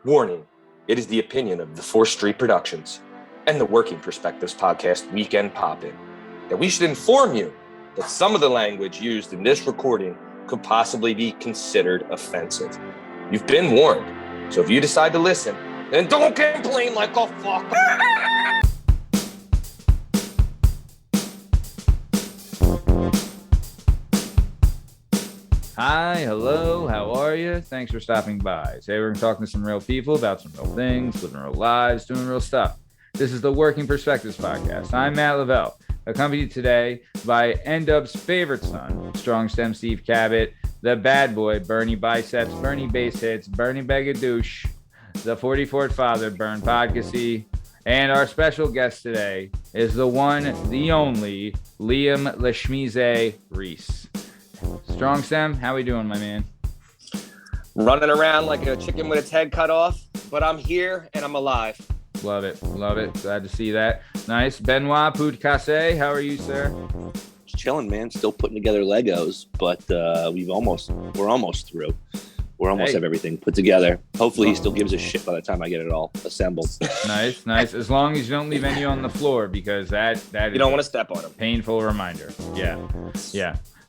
Warning, it is the opinion of the 4th Street Productions and the Working Perspectives podcast Weekend Poppin' that we should inform you that some of the language used in this recording could possibly be considered offensive. You've been warned, so if you decide to listen, then don't complain like a fucker. Hi, hello, how are you? Thanks for stopping by. Today we're going to talk to some real people about some real things, living real lives, doing real stuff. This is the Working Perspectives podcast. I'm Matt Lavelle, accompanied today by Ndub's favorite son, Strong Stem Steve Cabot, the bad boy, Bernie Biceps, Bernie Base Hits, Bernie Begadouche, the 44th father, Bern Podcasty, and our special guest today is the one, the only, Liam Reese. Strong Stem, how we doing, my man? Running around like a chicken with its head cut off, but I'm here and I'm alive. Love it. Glad to see that. Nice. Benoit Poudcasse, how are you, sir? Chilling, man. Still putting together Legos, but we're almost through. We're almost have everything put together. Hopefully he still gives a shit by the time I get it all assembled. Nice. As long as you don't leave any on the floor, because that you don't want to step on them. Painful reminder. Yeah.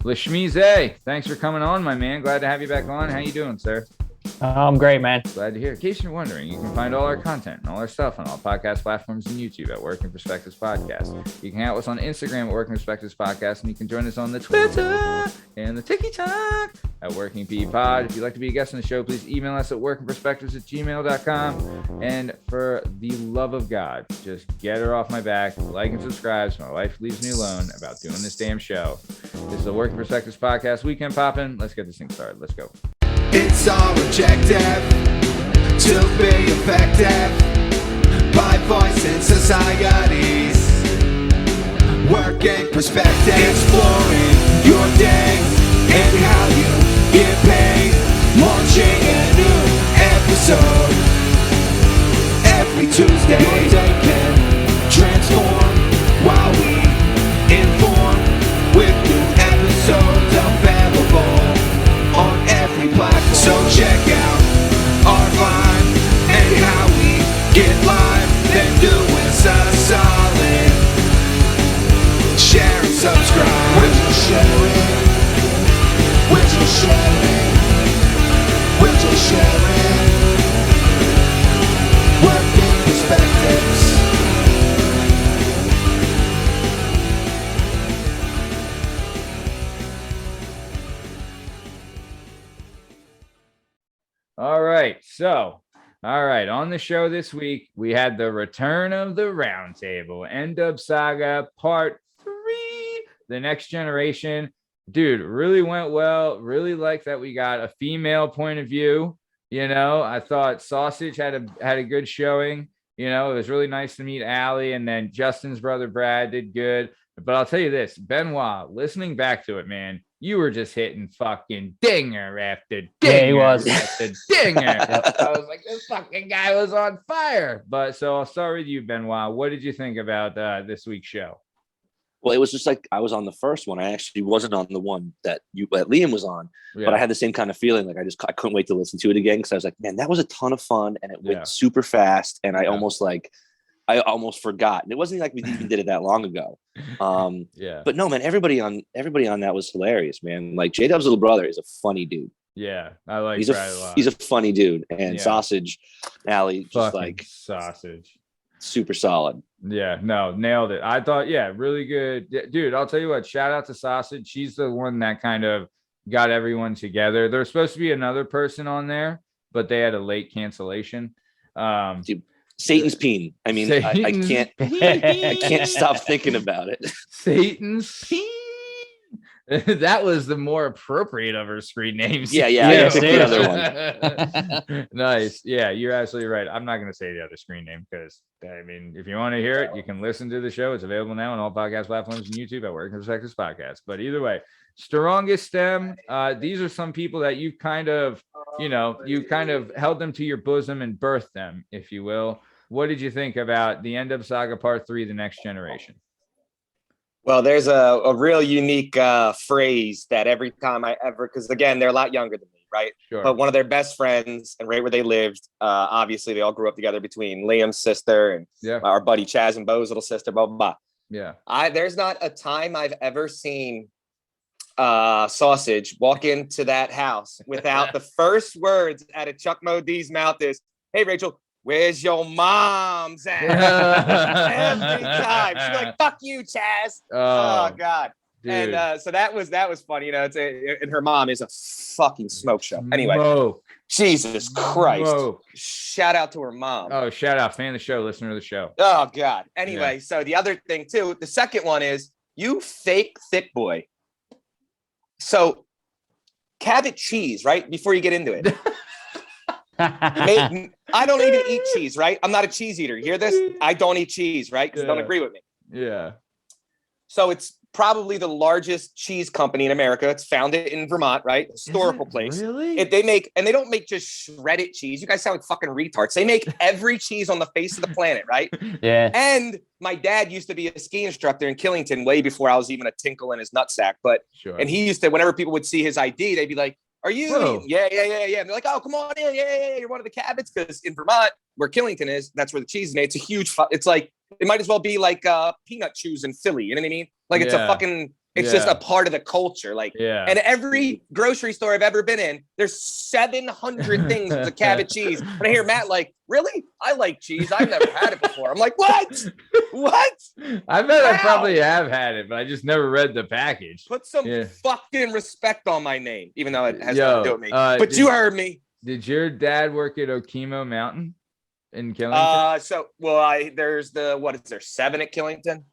Lashmize, thanks for coming on, my man. Glad to have you back on. How you doing, sir? I'm great, man. Glad to hear. In case you're wondering, you can find all our content and all our stuff on all podcast platforms and YouTube at Working Perspectives Podcast. You can hang out with us on Instagram at Working Perspectives Podcast, and you can join us on the Twitter and the TikTok at Working P Pod. If you'd like to be a guest on the show, please email us at workingperspectives@gmail.com. And for the love of God, just get her off my back, like and subscribe so my wife leaves me alone about doing this damn show. This is the Working Perspectives Podcast Weekend Poppin'. Let's get this thing started. Let's go. It's all objective to be effective by voicing societies. Working perspective, exploring your day and how you get paid. Launching a new episode every Tuesday. Your day can transform while we inform with new episodes available on every platform. So check out our line and how we get live. Then do us a solid. Share and subscribe. We're just sharing. We're just sharing. We're just sharing. Working perspectives. All right. On the show this week, we had the return of the Roundtable, Ndub Saga Part 3, The Next Generation. Dude, really went well. Really like that we got a female point of view. You know, I thought Sausage had a good showing. You know, it was really nice to meet Allie, and then Justin's brother Brad did good. But I'll tell you this, Benoit, listening back to it, man, you were just hitting fucking dinger after dinger. Yeah, he was. After dinger. I was like, this fucking guy was on fire. But so I'll start with you, Benoit. What did you think about this week's show? Well, it was just like I was on the first one. I actually wasn't on the one that Liam was on, but I had the same kind of feeling. Like I couldn't wait to listen to it again because I was like, man, that was a ton of fun and it went super fast. And I almost forgot. And it wasn't like we even did it that long ago. But no, man, everybody on that was hilarious, man. Like J-Dub's little brother is a funny dude. Yeah, I like he's Brad a lot. He's a funny dude. And Sausage, Allie, just fucking like Sausage. Super solid. Yeah, no, nailed it. I thought, really good. Dude, I'll tell you what, shout out to Sausage. She's the one that kind of got everyone together. There was supposed to be another person on there, but they had a late cancellation. Dude, Satan's peen. I mean, I can't stop thinking about it. Satan's peen. That was the more appropriate of her screen names. Yeah. I picked the other one. Nice. Yeah, you're absolutely right. I'm not going to say the other screen name because, I mean, if you want to hear it, you can listen to the show. It's available now on all podcast platforms and YouTube at Working Perspectives Podcast. But either way, Strongest Stem. These are some people that you kind of held them to your bosom and birthed them, if you will. What did you think about the Ndub Saga Part 3, The Next Generation? Well, there's a real unique phrase that every time because again, they're a lot younger than me. right? Sure. But one of their best friends and right where they lived, obviously they all grew up together between Liam's sister and our buddy Chaz and Bo's little sister, blah, blah, blah. Yeah. There's not a time I've ever seen Sausage walk into that house without the first words out of Chuck Mod's mouth is, "Hey, Rachel, where's your mom's at?" Every time. She's like, "Fuck you, Chaz." Oh God. Dude. And so that was fun. You know, and her mom is a fucking smoke show. Anyway, Jesus Christ. Shout out to her mom. Oh, shout out. Fan of the show, listener of the show. Oh God. Anyway, so the other thing too, the second one is you fake thick boy. So Cabbage Cheese, right? Before you get into it. I don't even eat cheese, right? I'm not a cheese eater. You hear this? I don't eat cheese, right? Because you don't agree with me. Yeah. So it's probably the largest cheese company in America. It's founded in Vermont, right? Historical place. Really? They don't make just shredded cheese. You guys sound like fucking retards. They make every cheese on the face of the planet, right? Yeah. And my dad used to be a ski instructor in Killington way before I was even a tinkle in his nutsack. And he used to, whenever people would see his ID, they'd be like, "Are you?" Yeah. And they're like, "Oh, come on in. Yeah. You're one of the Cabbots." Because in Vermont, where Killington is, that's where the cheese is made. It's a huge, it's like, it might as well be like peanut chews in Philly. You know what I mean? Like it's a fucking, it's just a part of the culture. Like, and every grocery store I've ever been in, there's 700 things with the Cabbage cheese. And I hear Matt like, "Really? I like cheese. I've never had it before." I'm like, "What? What?" I bet I probably have had it, but I just never read the package. Put some fucking respect on my name, even though it has nothing to do with me. But you heard me. Did your dad work at Okemo Mountain in Killington? There's what is there, 7 at Killington?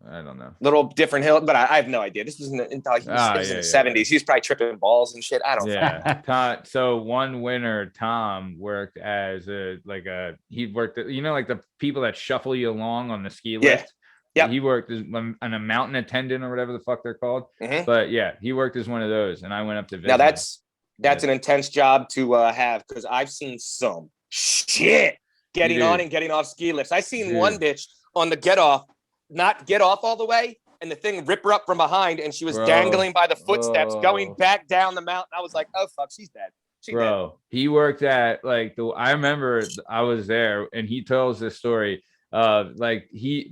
I don't know. Little different hill, but I have no idea. This was in the 70s. He was probably tripping balls and shit. I don't know. So one winter, Tom worked as he worked at, like the people that shuffle you along on the ski lift. Yeah. He worked as a mountain attendant or whatever the fuck they're called. Mm-hmm. But he worked as one of those. And I went up to visit. Now that's an intense job to have, because I've seen some shit getting on and getting off ski lifts. I seen one bitch on the not get off all the way, and the thing rip her up from behind, and she was dangling by the footsteps going back down the mountain. I was like, "Oh fuck, she's dead." He worked at I remember I was there, and he tells this story. He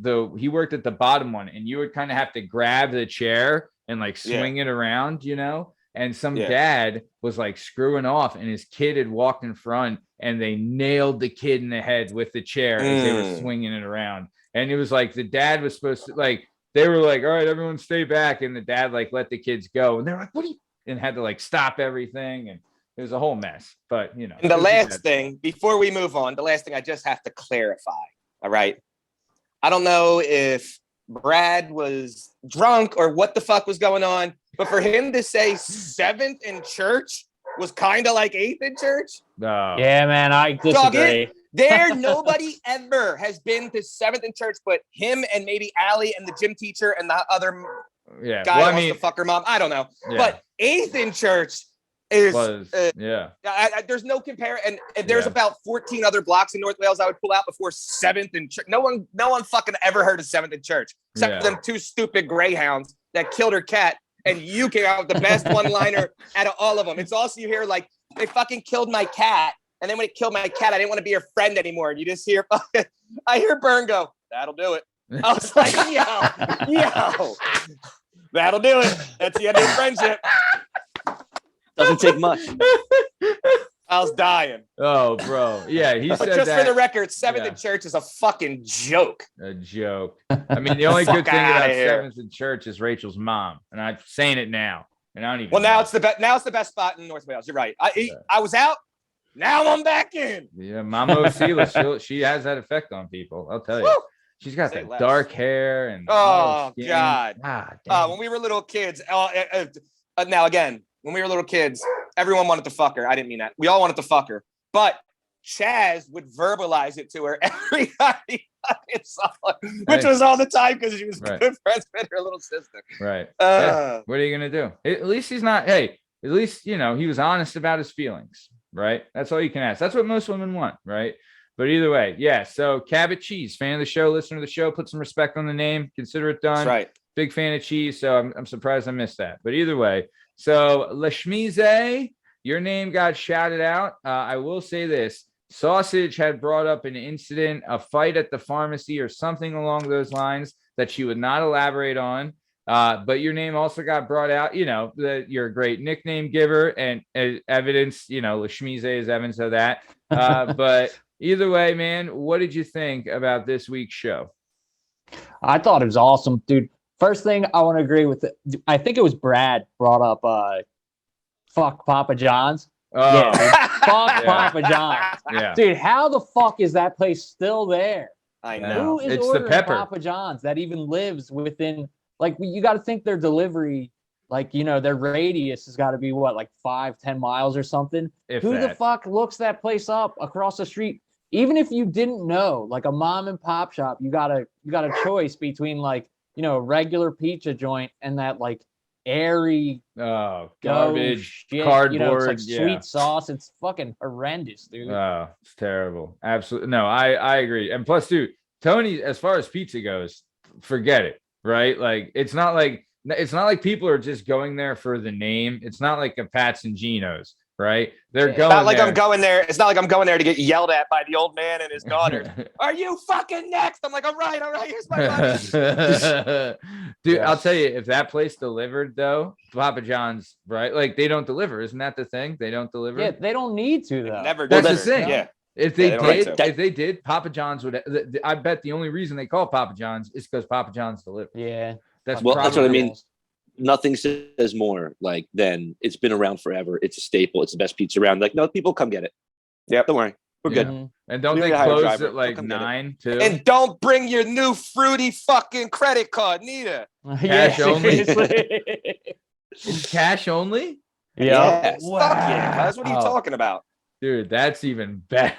worked at the bottom one, and you would kind of have to grab the chair and swing it around, and some dad was screwing off, and his kid had walked in front, and they nailed the kid in the head with the chair as they were swinging it around. And it was the dad was supposed to they were like, "All right, everyone stay back." And the dad let the kids go, and they're like, "What are you?" And had to stop everything. And it was a whole mess, but And the last thing before we move on, I just have to clarify. All right. I don't know if Brad was drunk or what the fuck was going on, but for him to say 7th in church was kind of like 8th in church. No. Yeah, man, I disagree. Nobody ever has been to 7th in church, but him and maybe Allie and the gym teacher and the other guy who wants to fuck her mom. I don't know. Yeah. But 8th in church is there's no compare. And there's about 14 other blocks in North Wales I would pull out before 7th in church. No one fucking ever heard of 7th in church, except for them 2 stupid greyhounds that killed her cat. And you came out with the best one-liner out of all of them. It's also you hear they fucking killed my cat. And then when it killed my cat, I didn't want to be your friend anymore. And you just hear, I hear Bern go, "That'll do it." I was like, yo, that'll do it. That's the end of the friendship. Doesn't take much. I was dying. Oh, bro. Yeah, he said just that. For the record, 7th in church is a fucking joke. A joke. I mean, the only good thing about 7th in church is Rachel's mom. And I'm saying it now. And I don't even know. Now it's the best spot in North Wales. You're right. I was out. Now I'm back in. Yeah, Mama Osila, she has that effect on people. I'll tell you. Woo! She's got that dark hair and God. When we were little kids, now again, when we were little kids, everyone wanted to fuck her. I didn't mean that. We all wanted to fuck her, but Chaz would verbalize it to her every time he fucking saw her, which was all the time because she was good friends with her little sister. Right. What are you gonna do? At least he's not. Hey, at least he was honest about his feelings. Right. That's all you can ask. That's what most women want. Right. But either way, so Cabbage Cheese, fan of the show, listener to the show, put some respect on the name, consider it done. That's right. Big fan of cheese, so I'm surprised I missed that. But either way, so La Chemise your name got shouted out. I will say this. Sausage had brought up an incident, a fight at the pharmacy or something along those lines that she would not elaborate on. But your name also got brought out, that you're a great nickname giver and evidence, Lashmize is evidence of that. But either way, man, what did you think about this week's show? I thought it was awesome, dude. First thing I want to agree with I think it was Brad brought up fuck Papa John's. Oh. Yeah, dude, fuck Papa John's. Yeah. Dude, how the fuck is that place still there? I know. Who is It's the ordering pepper. Papa John's that even lives within, like, you got to think their delivery, like, their radius has got to be what, like 5-10 miles or something. Who the fuck looks that place up across the street? Even if you didn't know, like a mom and pop shop, you got a choice between like, a regular pizza joint and that like airy garbage shit, cardboard, it's like sweet sauce. It's fucking horrendous, dude. Oh, it's terrible. Absolutely. No, I agree. And plus, dude, Tony, as far as pizza goes, forget it. Right? Like it's not like people are just going there for the name. It's not like a Pat's and Geno's, right? They're going. Not like I'm going there. It's not like I'm going there to get yelled at by the old man and his daughter. Are you fucking next? I'm like, all right. Here's my money. Dude, I'll tell you, if that place delivered though, Papa John's, right? Like they don't deliver. Isn't that the thing? They don't deliver. Yeah, they don't need to though. Never. That's deliver. the thing. Yeah. If they did, Papa John's would. I bet the only reason they call Papa John's is because Papa John's delivers. Yeah, that's what I mean. Nothing says more like than it's been around forever. It's a staple. It's the best pizza around. Like, no, people come get it. Yeah, don't worry, we're good. And don't they close at like 9 too? And don't bring your new fruity fucking credit card neither. Cash only. It's cash only. Yeah. Wow. Fuck yeah, guys. What are you talking about? Dude, that's even better.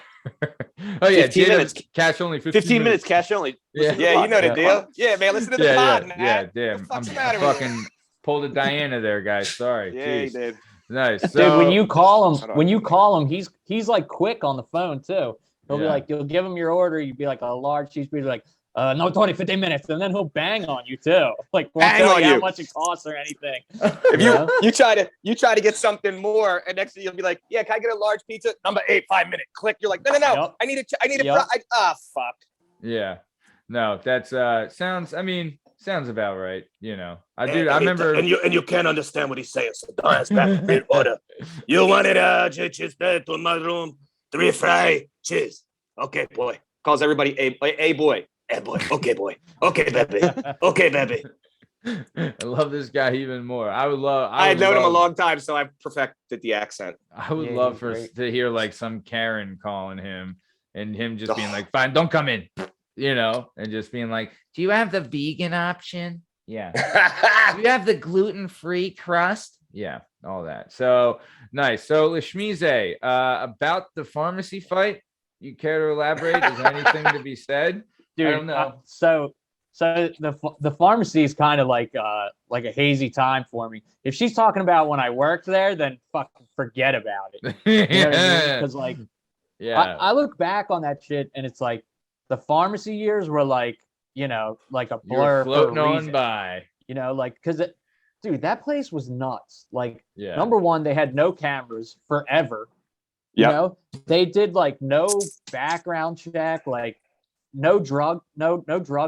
Oh yeah, 15 minutes cash only. 15 minutes cash only. Yeah, you know the deal. Yeah, man, listen to the pod, man. Yeah, damn. I'm fucking pulled a Diana there, guys. Sorry. Yeah, you did. Nice. Dude, So, when you call him, he's like quick on the phone too. He'll be like, you'll give him your order. You'd be like a large cheeseburger, like, no, 15 minutes, and then he'll bang on you too. Like, won't tell you how much it costs or anything. If you try to get something more, and next thing you'll be like, yeah, can I get a large pizza? Number 8, 5 minute. Click. You're like, no. Yep. I need a fuck. Yeah. No, that's sounds about right. I remember. And you can't understand what he's saying, so don't ask back. Read order. You wanted a cheese to my room, 3 fry cheese. Okay, boy. Calls everybody a boy. Hey, boy. Okay, boy. Okay, baby. Okay, baby. I love this guy even more. I had known him a long time, so I perfected the accent. I would love to hear like some Karen calling him and him just being like, fine, don't come in, and just being like, do you have the vegan option? Yeah. Do you have the gluten-free crust? Yeah, all that. So nice. So Lashmize, about the pharmacy fight, you care to elaborate? Is there anything to be said? Dude, I don't know. So the pharmacy is kind of like a hazy time for me. If she's talking about when I worked there, then fucking forget about it. You know what I mean? Because like, I look back on that shit and it's like the pharmacy years were like, like a blur. You're floating on by. Like because dude, that place was nuts. Like, number one, they had no cameras forever. They did like no background check, like. No drug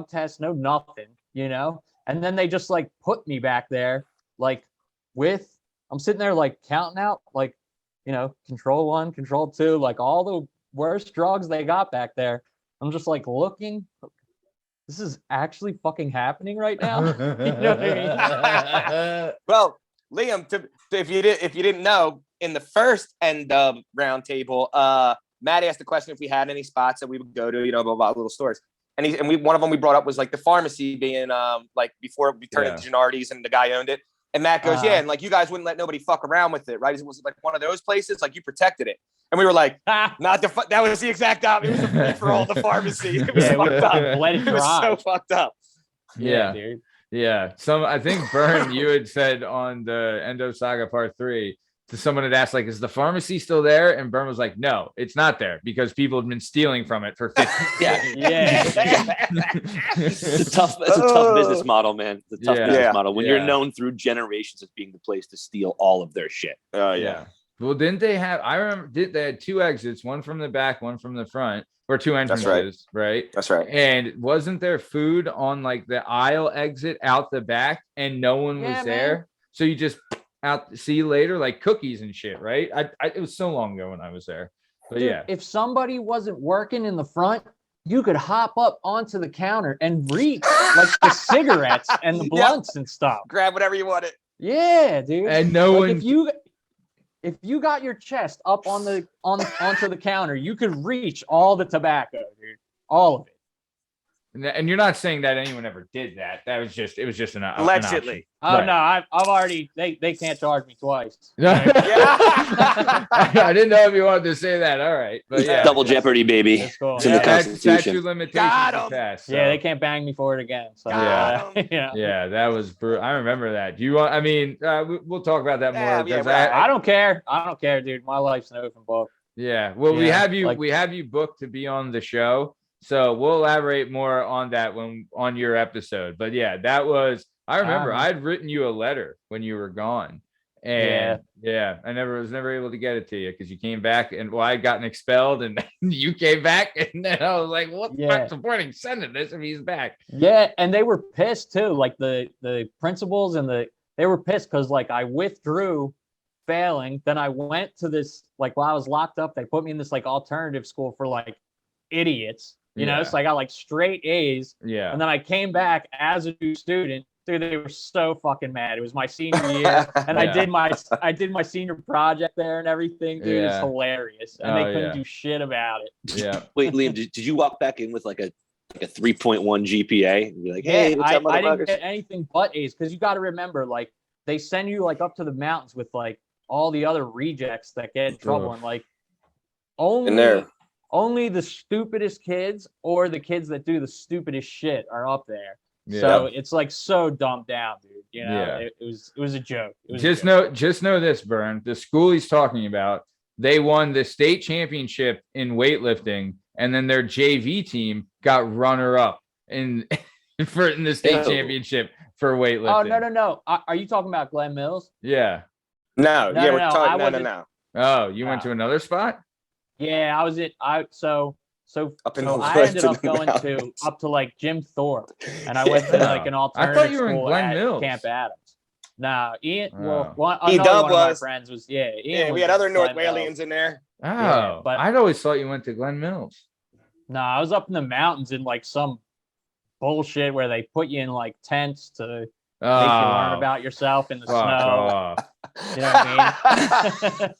test, no nothing, and then they just like put me back there, like I'm sitting there like counting out, like, control 1, control 2, like all the worst drugs they got back there. I'm just like looking, this is actually fucking happening right now. You know what I mean? Well, Liam, if you didn't know, in the first Ndub roundtable, Matty asked the question if we had any spots that we would go to, about little stores. And one of them we brought up was like the pharmacy being like before we turned into Gennardi's and the guy owned it. And Matt goes, and like you guys wouldn't let nobody fuck around with it, right? It was like one of those places, like you protected it. And we were like, that was the exact opposite. It was a free for all the pharmacy. It was fucked up. It was so fucked up. Yeah, dude. Yeah. I think Bern, you had said on the Ndub Saga Part 3, someone had asked, like, is the pharmacy still there? And Bern was like, no, it's not there because people have been stealing from it for 50 years. It's a tough business model, man. It's a tough business model when you're known through generations as being the place to steal all of their shit. Yeah. Well, didn't they have? I remember they had 2 exits, one from the back, one from the front, or 2 entrances, right? That's right. And wasn't there food on like the aisle exit out the back, and no one was there? Man. So you just out, see you later, like cookies and shit, right? It was so long ago when I was there, but dude, yeah. If somebody wasn't working in the front, you could hop up onto the counter and reach like the cigarettes and the blunts and stuff. Grab whatever you wanted. Yeah, dude. And no one. If you got your chest up onto the counter, you could reach all the tobacco, dude. All of it. And you're not saying that anyone ever did that. It was just an allegedly. Oh right. No, I've already. They can't charge me twice. I didn't know if you wanted to say that. All right, but yeah, double jeopardy, baby. It's cool. In the Constitution. Statute limitations passed. So. Yeah, they can't bang me for it again. So. Yeah, that was brutal. I remember that. Do you want? I mean, we'll talk about that more. I don't care. I don't care, dude. My life's an open book. Yeah. Well, we have you booked to be on the show. So we'll elaborate more on that on your episode. But yeah, that was, I remember I'd written you a letter when you were gone. And I was never able to get it to you because you came back and I had gotten expelled and you came back. And then I was like, what the fuck's the point of sending this if he's back? Yeah. And they were pissed too. Like the principals they were pissed because like I withdrew failing. Then I went to this, like while I was locked up, they put me in this like alternative school for like idiots. You know, so I got like straight A's. Yeah. And then I came back as a new student. Dude, they were so fucking mad. It was my senior year, and I did my senior project there and everything. Dude, it's hilarious, and they couldn't do shit about it. Yeah. Wait, Liam, did you walk back in with like a 3.1 GPA and be like, hey, what's up, I didn't get anything but A's because you got to remember, like they send you like up to the mountains with like all the other rejects that get in trouble, and like only the stupidest kids or the kids that do the stupidest shit are up there. Yeah. So it's like so dumbed down, dude. You know, it was a joke. Just know this, Bern. The school he's talking about, they won the state championship in weightlifting, and then their JV team got runner-up in the state championship for weightlifting. Oh no! Are you talking about Glen Mills? Yeah. No. We're talking no. Oh, you went to another spot? Yeah, I was I ended up going up to like Jim Thorpe, and I went to like an alternative. I thought you were in Glen Mills. Camp Adams. No, Ian. Well, Ndub was. My friends was Ian we had other North Walians in there. Oh, but I'd always thought you went to Glen Mills. No, I was up in the mountains in like some bullshit where they put you in like tents to make you learn about yourself in the snow. You know what I mean?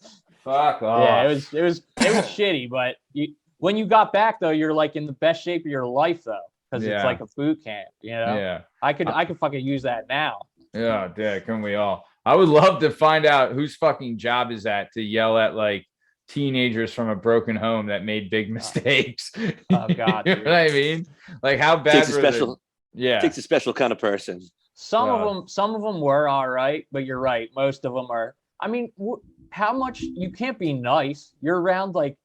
Fuck off. Yeah, it was shitty, but when you got back though, you're like in the best shape of your life though, because it's like a boot camp. You know, I could fucking use that now. Yeah, can we all? I would love to find out whose fucking job is that to yell at like teenagers from a broken home that made big mistakes. Oh God, you know what I mean? Like how bad? Takes a special kind of person. Some of them were all right, but you're right. Most of them are. I mean, how much you can't be nice. You're around like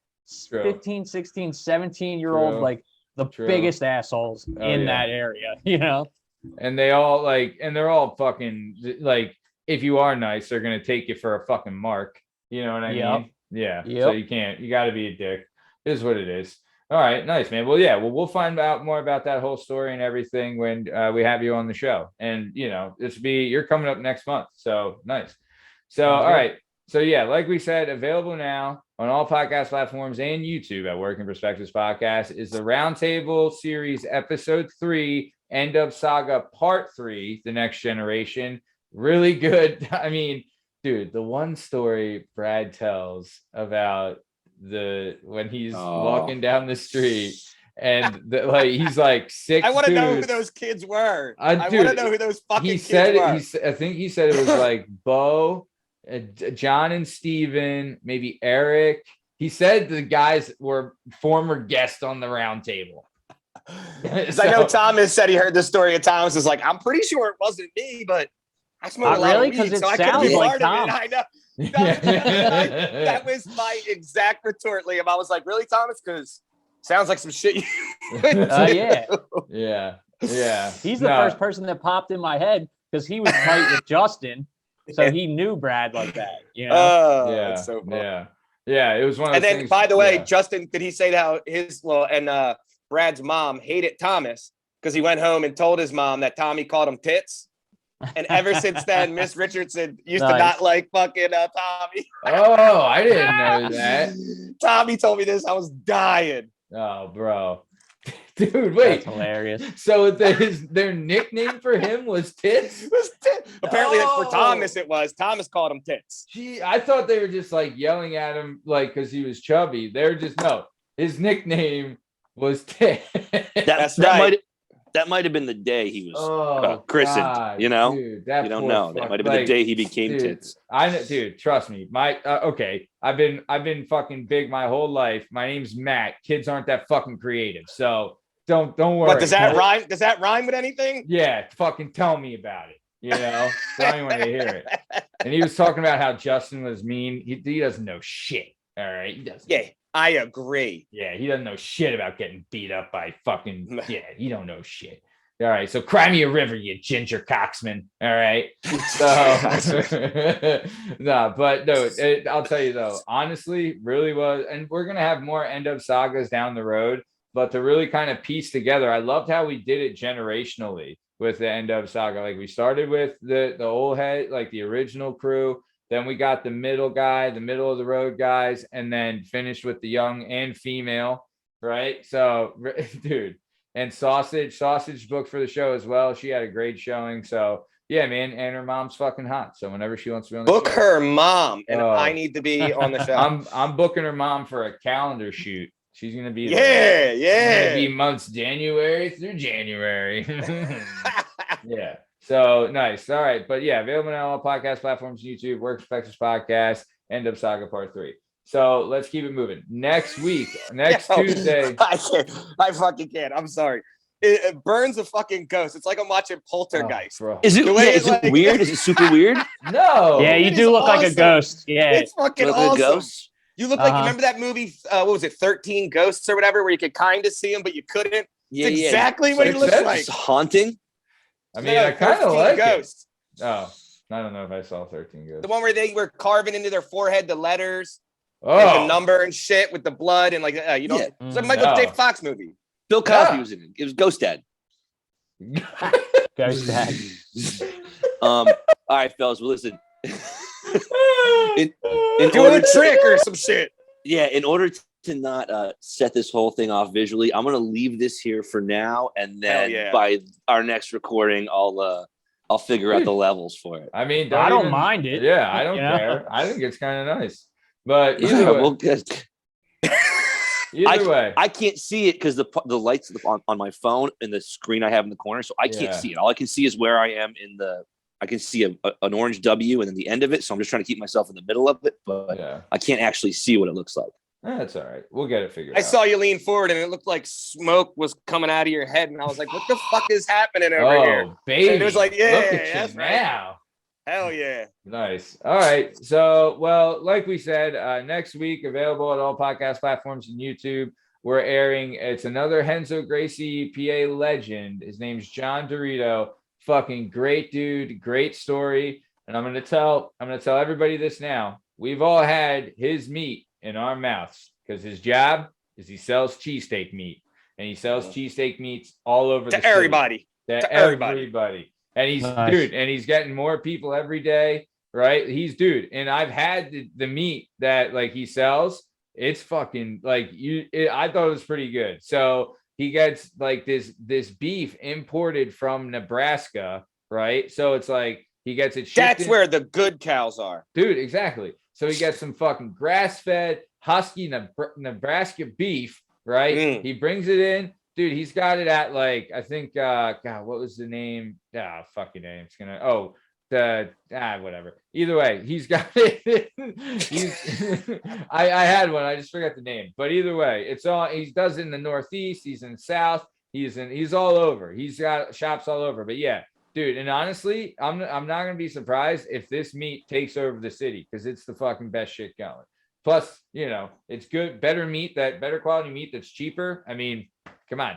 15, 16, 17-year-old, like the biggest assholes in that area, you know? And they're all fucking like, if you are nice, they're going to take you for a fucking mark. You know what I mean? Yeah. Yep. So you got to be a dick. It is what it is. All right. Nice, man. Well, yeah, we'll find out more about that whole story and everything when we have you on the show. And, you know, you're coming up next month. So nice. So, all right. So yeah, like we said, available now on all podcast platforms and YouTube at Working Perspectives Podcast is the Roundtable Series Episode 3, Ndub Saga Part 3, The Next Generation. Really good. I mean, dude, the one story Brad tells about when he's walking down the street and he's like 6'2". I want to know who those kids were. I want to know who those fucking kids were. I think he said it was like Bo, John and Steven, maybe Eric. He said the guys were former guests on the Roundtable. I know Thomas said he heard the story of Thomas. Is like, I'm pretty sure it wasn't me, but I smoked a lot of weed, so I couldn't be part of it. I know. That was my exact retort, Liam. I was like, really, Thomas? Because sounds like some shit you Yeah. He's the first person that popped in my head because he was tight with Justin. So he knew Brad like that, you know? Oh, Yeah, that's so fun. Yeah. It was one of And those then, things, by the way, Justin, did he say how Brad's mom hated Thomas because he went home and told his mom that Tommy called him tits? And ever since then, Miss Richardson used to not like fucking Tommy. Oh, I didn't know that. Tommy told me this. I was dying. Oh, bro. Dude, wait. That's hilarious. So their nickname for him was Tits? Apparently for Thomas it was. Thomas called him Tits. Gee, I thought they were just like yelling at him like because he was chubby. They were just his nickname was Tits. That's right. That might have been the day he was christened. God, you know, dude, you don't know. That might have been the day he became Tits. Dude, trust me. Okay, I've been fucking big my whole life. My name's Matt. Kids aren't that fucking creative, so don't worry. But does that rhyme? Does that rhyme with anything? Yeah, fucking tell me about it. You know, tell me when you hear it. And he was talking about how Justin was mean. He doesn't know shit. All right, he doesn't. Yeah. I agree. Yeah, he doesn't know shit about getting beat up by fucking. Yeah, he don't know shit. All right, so cry me a river, you ginger cocksman. All right. So, I'll tell you though, honestly, really was, and we're gonna have more Ndub sagas down the road. But to really kind of piece together, I loved how we did it generationally with the Ndub saga. Like we started with the old head, like the original crew. Then we got the middle guy, the middle of the road guys, and then finished with the young and female, right? So, dude, and Sausage booked for the show as well. She had a great showing. So, yeah, man, and her mom's fucking hot. So whenever she wants to be on the show. Book her mom, and I need to be on the show. I'm booking her mom for a calendar shoot. She's gonna be there. It's gonna be months January through January. Yeah. So nice. All right. But yeah, available on all podcast platforms, YouTube, Work Perspectives Podcast, Ndub Saga Part 3. So let's keep it moving. Next week, Tuesday. I fucking can't. I'm sorry. It burns a fucking ghost. It's like I'm watching Poltergeist. Is it weird? Is it super weird? No. Yeah, you do look like a ghost. Yeah. It's fucking awesome. Like a ghost? You look like, remember that movie, what was it, 13 Ghosts or whatever, where you could kind of see him, but you couldn't? Yeah, it's exactly what he looks like. It's haunting. I mean, I kind of like Ghosts. Oh, I don't know if I saw 13 Ghosts. The one where they were carving into their forehead the letters, the number and shit with the blood and like, you know, it's a Michael J. Fox movie. Bill Cosby was in it. It was Ghost Dad. Ghost Dad. All right, fellas. Well, listen. Do a trick or some shit. Yeah, in order to not set this whole thing off visually, I'm gonna leave this here for now, and then by our next recording, I'll figure out the levels for it. I mean, I don't mind it. Yeah, I don't care. I think it's kind of nice. But either way, either way, I can't see it because the lights on my phone and the screen I have in the corner, so I can't see it. All I can see is where I am in the. I can see an orange W and then the end of it, so I'm just trying to keep myself in the middle of it, but I can't actually see what it looks like. That's all right. We'll get it figured out. I saw you lean forward and it looked like smoke was coming out of your head, and I was like, "What the fuck is happening over here?" Baby, and it was like, "Yeah, look at that's you right. now." Hell yeah! Nice. All right. So, well, like we said, next week available at all podcast platforms and YouTube. We're airing. It's another Renzo Gracie PA legend. His name's John Derito. Fucking great dude, great story. And I'm gonna tell everybody this now. We've all had his meat in our mouths because his job is he sells cheesesteak meat, and he sells cheesesteak meats all over to everybody. To everybody. And he's dude, and he's getting more people every day, right? He's dude, and I've had the meat that like he sells. It's fucking like I thought it was pretty good. So he gets like this beef imported from Nebraska, right? So it's like he gets it shipped. That's where the good cows are. Dude, exactly. So he gets some fucking grass-fed, husky Nebraska beef, right? He brings it in. Dude, he's got it at like, I think, God, what was the name? Fucking name. It's gonna, whatever. Either way, he's got it. I had one. I just forgot the name. But either way, it's all he does it in the Northeast. He's in the South. He's all over. He's got shops all over. But yeah, dude. And honestly, I'm not gonna be surprised if this meat takes over the city because it's the fucking best shit going. Plus, it's good, better quality meat that's cheaper. I mean, come on.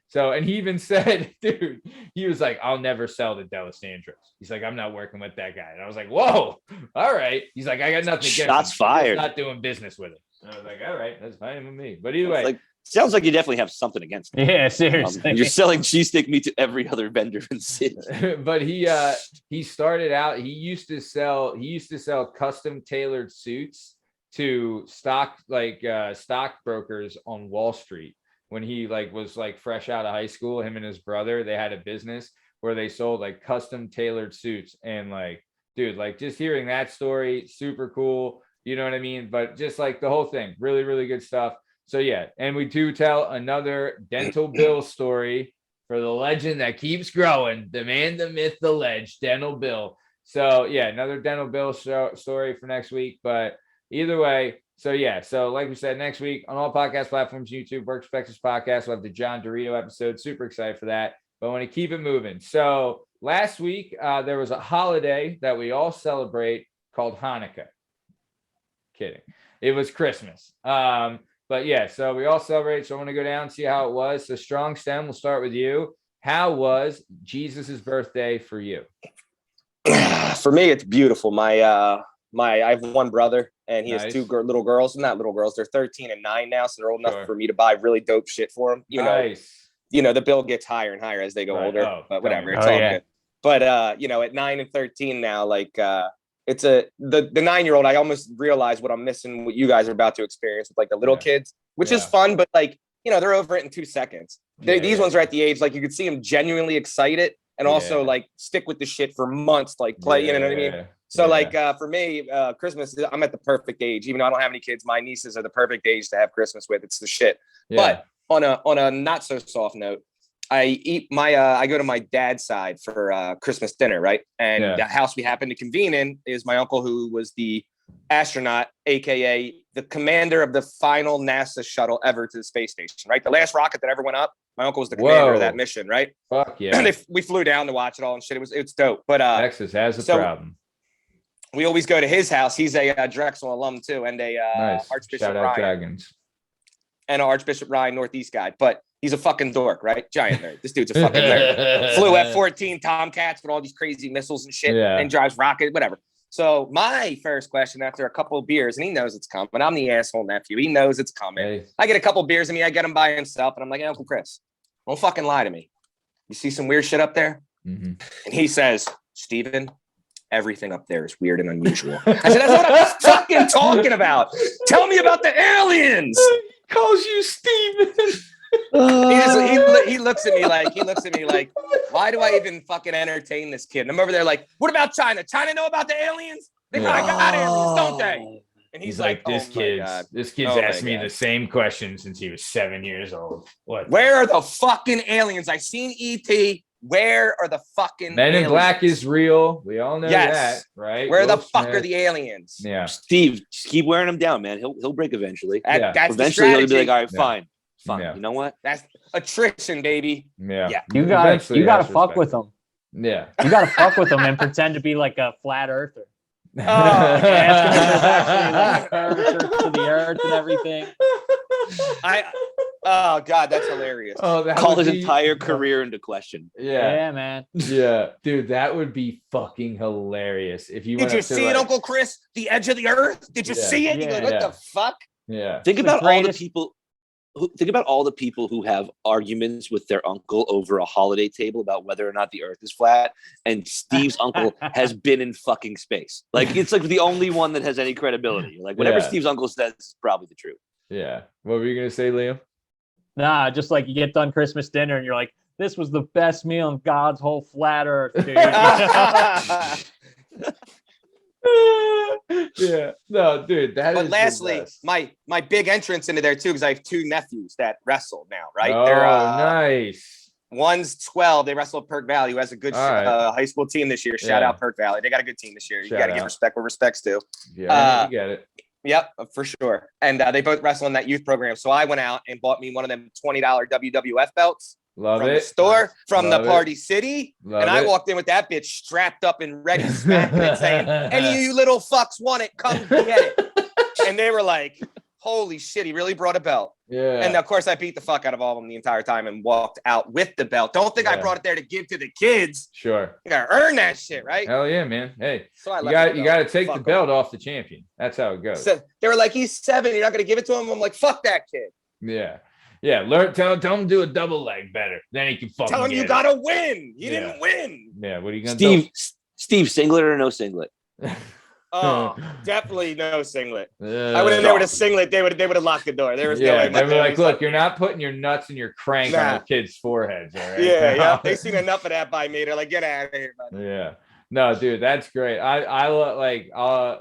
So, and he even said, dude, he was like, I'll never sell to D'Alessandro's. He's like, I'm not working with that guy. And I was like, whoa, all right. He's like, I got nothing against him. Shots fired. I'm not doing business with it. And I was like, all right, that's fine with me. But either way. Sounds like you definitely have something against him. Yeah, seriously. You're selling cheesesteak meat to every other vendor in the city. But he started out, he used to sell custom tailored suits to stockbrokers on Wall Street. When he was fresh out of high school, him and his brother, they had a business where they sold like custom tailored suits. And just hearing that story, super cool. You know what I mean? But just like the whole thing, really, really good stuff. So yeah, and we do tell another dental bill story for the legend that keeps growing, the man, the myth, the ledge, Dental Bill. So yeah, another Dental Bill story for next week. But either way, so like we said, next week on all podcast platforms, YouTube, Work Perspectives Podcast, we'll have the John Derito episode. Super excited for that. But I want to keep it moving. So last week, there was a holiday that we all celebrate called Hanukkah. Kidding. It was Christmas. But yeah, so we all celebrate. So I want to go down and see how it was. So Strong Stem, we'll start with you. How was Jesus's birthday for you? For me, it's beautiful. I have one brother, and he has two little girls. Not little girls. They're 13 and 9 now, so they're old enough for me to buy really dope shit for them. The bill gets higher and higher as they go older. But whatever, it's all good. But at 9 and 13 now, it's the 9-year-old. I almost realize what I'm missing, what you guys are about to experience with the little kids, which is fun, but they're over it in 2 seconds. These ones are at the age, you could see them genuinely excited and also stick with the shit for months, play, you know what I mean? So for me, Christmas, I'm at the perfect age. Even though I don't have any kids, my nieces are the perfect age to have Christmas with. It's the shit. Yeah. But on a not so soft note, I go to my dad's side for Christmas dinner, right? And the house we happen to convene in is my uncle, who was the astronaut, aka the commander of the final NASA shuttle ever to the space station, right? The last rocket that ever went up, my uncle was the commander of that mission, right? Fuck yeah. We flew down to watch it all and shit. It's dope. But Texas has a problem. We always go to his house. He's a Drexel alum too, and Archbishop Shout out Ryan. Dragons. And Archbishop Ryan Northeast guy, but he's a fucking dork, right? Giant nerd. This dude's a fucking nerd. Flew F-14 Tomcats with all these crazy missiles and shit, and drives rocket, whatever. So my first question after a couple of beers, and he knows it's coming. I'm the asshole nephew. He knows it's coming. Hey. I get a couple of beers in me. I get him by himself, and I'm like, hey, Uncle Chris, don't fucking lie to me. You see some weird shit up there? Mm-hmm. And he says, Steven, everything up there is weird and unusual. I said, that's what I'm fucking talking about. Tell me about the aliens. He calls you Steven. He looks at me like, why do I even fucking entertain this kid? And I'm over there like, what about China? China know about the aliens? They probably got aliens, don't they? And he's like, this kid's asked me the same question since he was 7 years old. What? Where are the fucking aliens? I seen E.T. Where are the fucking Men in Black is real. We all know that, right? Where the fuck are the aliens? Yeah. Steve, just keep wearing him down, man. He'll break eventually. That's eventually he'll be like, all right, fine. Yeah. You know what? That's attrition, baby. Yeah. You gotta fuck with them. Yeah. You gotta fuck with them and pretend to be like a flat earther. Oh, ask him if there's actually curvature to the earth and everything. Oh God, that's hilarious. Call his entire career into question. Yeah, man. Yeah, dude, that would be fucking hilarious if you. Did you see it, Uncle Chris? The edge of the earth. Did you see it? You go, what the fuck? Yeah. Think about all the people. Think about all the people who have arguments with their uncle over a holiday table about whether or not the earth is flat. And Steve's uncle has been in fucking space. It's the only one that has any credibility. Whatever Steve's uncle says is probably the truth. Yeah. What were you going to say, Liam? Nah, just you get done Christmas dinner and you're like, this was the best meal in God's whole flat earth, dude. Yeah, no, dude. But lastly, my big entrance into there too, because I have 2 nephews that wrestle now, right? Oh, they're nice. One's 12. They wrestle at Perk Valley, who has a good high school team this year. Shout out Perk Valley. They got a good team this year. You got to give respect where respect's due. Yeah, you get it. Yep, for sure. And they both wrestle in that youth program. So I went out and bought me one of them $20 WWF belts. Love from it. The store, from Love the Party City. Love and I it. walked in with that bitch strapped up and ready, smacking it, saying, any of you little fucks want it, come get it. And they were like, holy shit, he really brought a belt. Yeah. And of course, I beat the fuck out of all of them the entire time and walked out with the belt. Don't think I brought it there to give to the kids. Sure. You gotta earn that shit, right? Hell yeah, man. Hey, so you got to take the belt off the champion. That's how it goes. So they were like, he's 7. You're not gonna give it to him. I'm like, fuck that kid. Yeah. Tell him to do a double leg better. Then he can fucking tell him you gotta win. You didn't win. Yeah. What are you gonna do? Steve, singlet or no singlet? Oh, definitely no singlet. I went in there with a singlet. They would have locked the door. There was no way. They were like, look, you're not putting your nuts and your crank on your kids' foreheads. All right? Yeah. They seen enough of that by me. They're like, get out of here, buddy. Yeah. No, dude, that's great. I like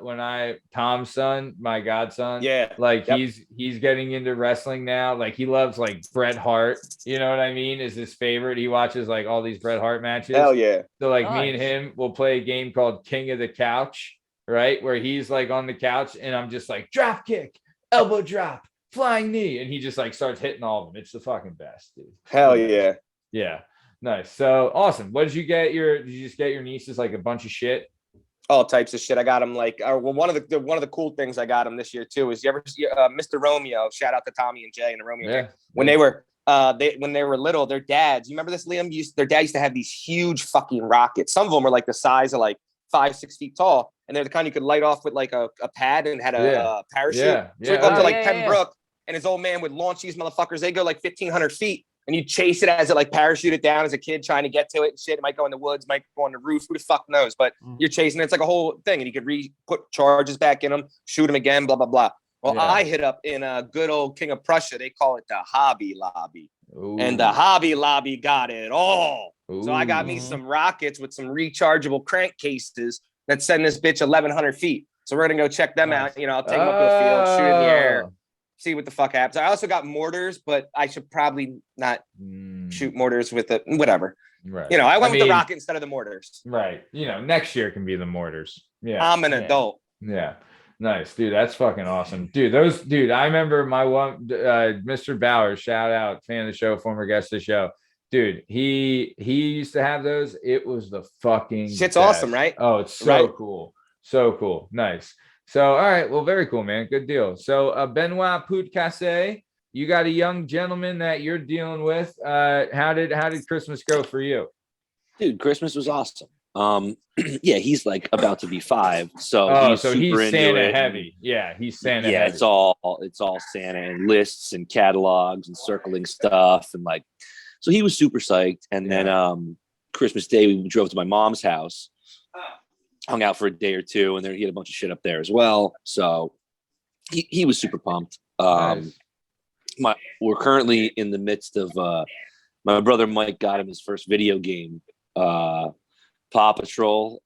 when Tom's son, my godson, he's getting into wrestling now. Like he loves like Bret Hart, you know what I mean? Is his favorite. He watches like all these Bret Hart matches. Hell yeah. So like me and him will play a game called King of the Couch, right? Where he's like on the couch and I'm just like drop kick, elbow drop, flying knee, and he just like starts hitting all of them. It's the fucking best, dude. Hell yeah. Yeah. Nice. So awesome. What did you get did you just get your nieces like a bunch of shit? All types of shit. I got them like, one of the cool things I got them this year too is you ever see Mr. Romeo? Shout out to Tommy and Jay and the Romeo. Yeah. When they were little, their dads. You remember this, Liam? Their dad used to have these huge fucking rockets. Some of them were like the size of like 5-6 feet tall, and they're the kind you could light off with like a pad and had a parachute. So we go up to like Pembroke, and his old man would launch these motherfuckers. They go like 1,500 feet. And you chase it as it like parachute it down as a kid trying to get to it and shit. It might go in the woods, might go on the roof. Who the fuck knows? But you're chasing it. It's like a whole thing. And you could put charges back in them, shoot them again, blah, blah, blah. Well, I hit up in a good old King of Prussia. They call it the Hobby Lobby. Ooh. And the Hobby Lobby got it all. Ooh. So I got me some rockets with some rechargeable crankcases that send this bitch 1,100 feet. So we're going to go check them out. You know, I'll take them up to the field, shoot in the air. See what the fuck happens. I also got mortars, but I should probably not shoot mortars with it. Whatever. Right. You know, I went with the rocket instead of the mortars. Right. You know, next year can be the mortars. Yeah. I'm an adult. Yeah. Nice, dude. That's fucking awesome. Dude, I remember my one, Mr. Bowers, shout out, fan of the show, former guest of the show. Dude, he used to have those. It was the fucking shit's best. Awesome, right? Oh, it's so cool. So cool. Nice. So, all right. Well, very cool, man. Good deal. So, Benoit Poudcasse, you got a young gentleman that you're dealing with. How did Christmas go for you? Dude, Christmas was awesome. Yeah, he's like about to be 5. So he's Santa heavy. Yeah, he's Santa heavy. It's all Santa and lists and catalogs and circling stuff. And like, so he was super psyched. And then Christmas Day, we drove to my mom's house. Hung out for a day or two, and he had a bunch of shit up there as well. So he was super pumped. Nice. We're currently in the midst of my brother Mike got him his first video game, Paw Patrol,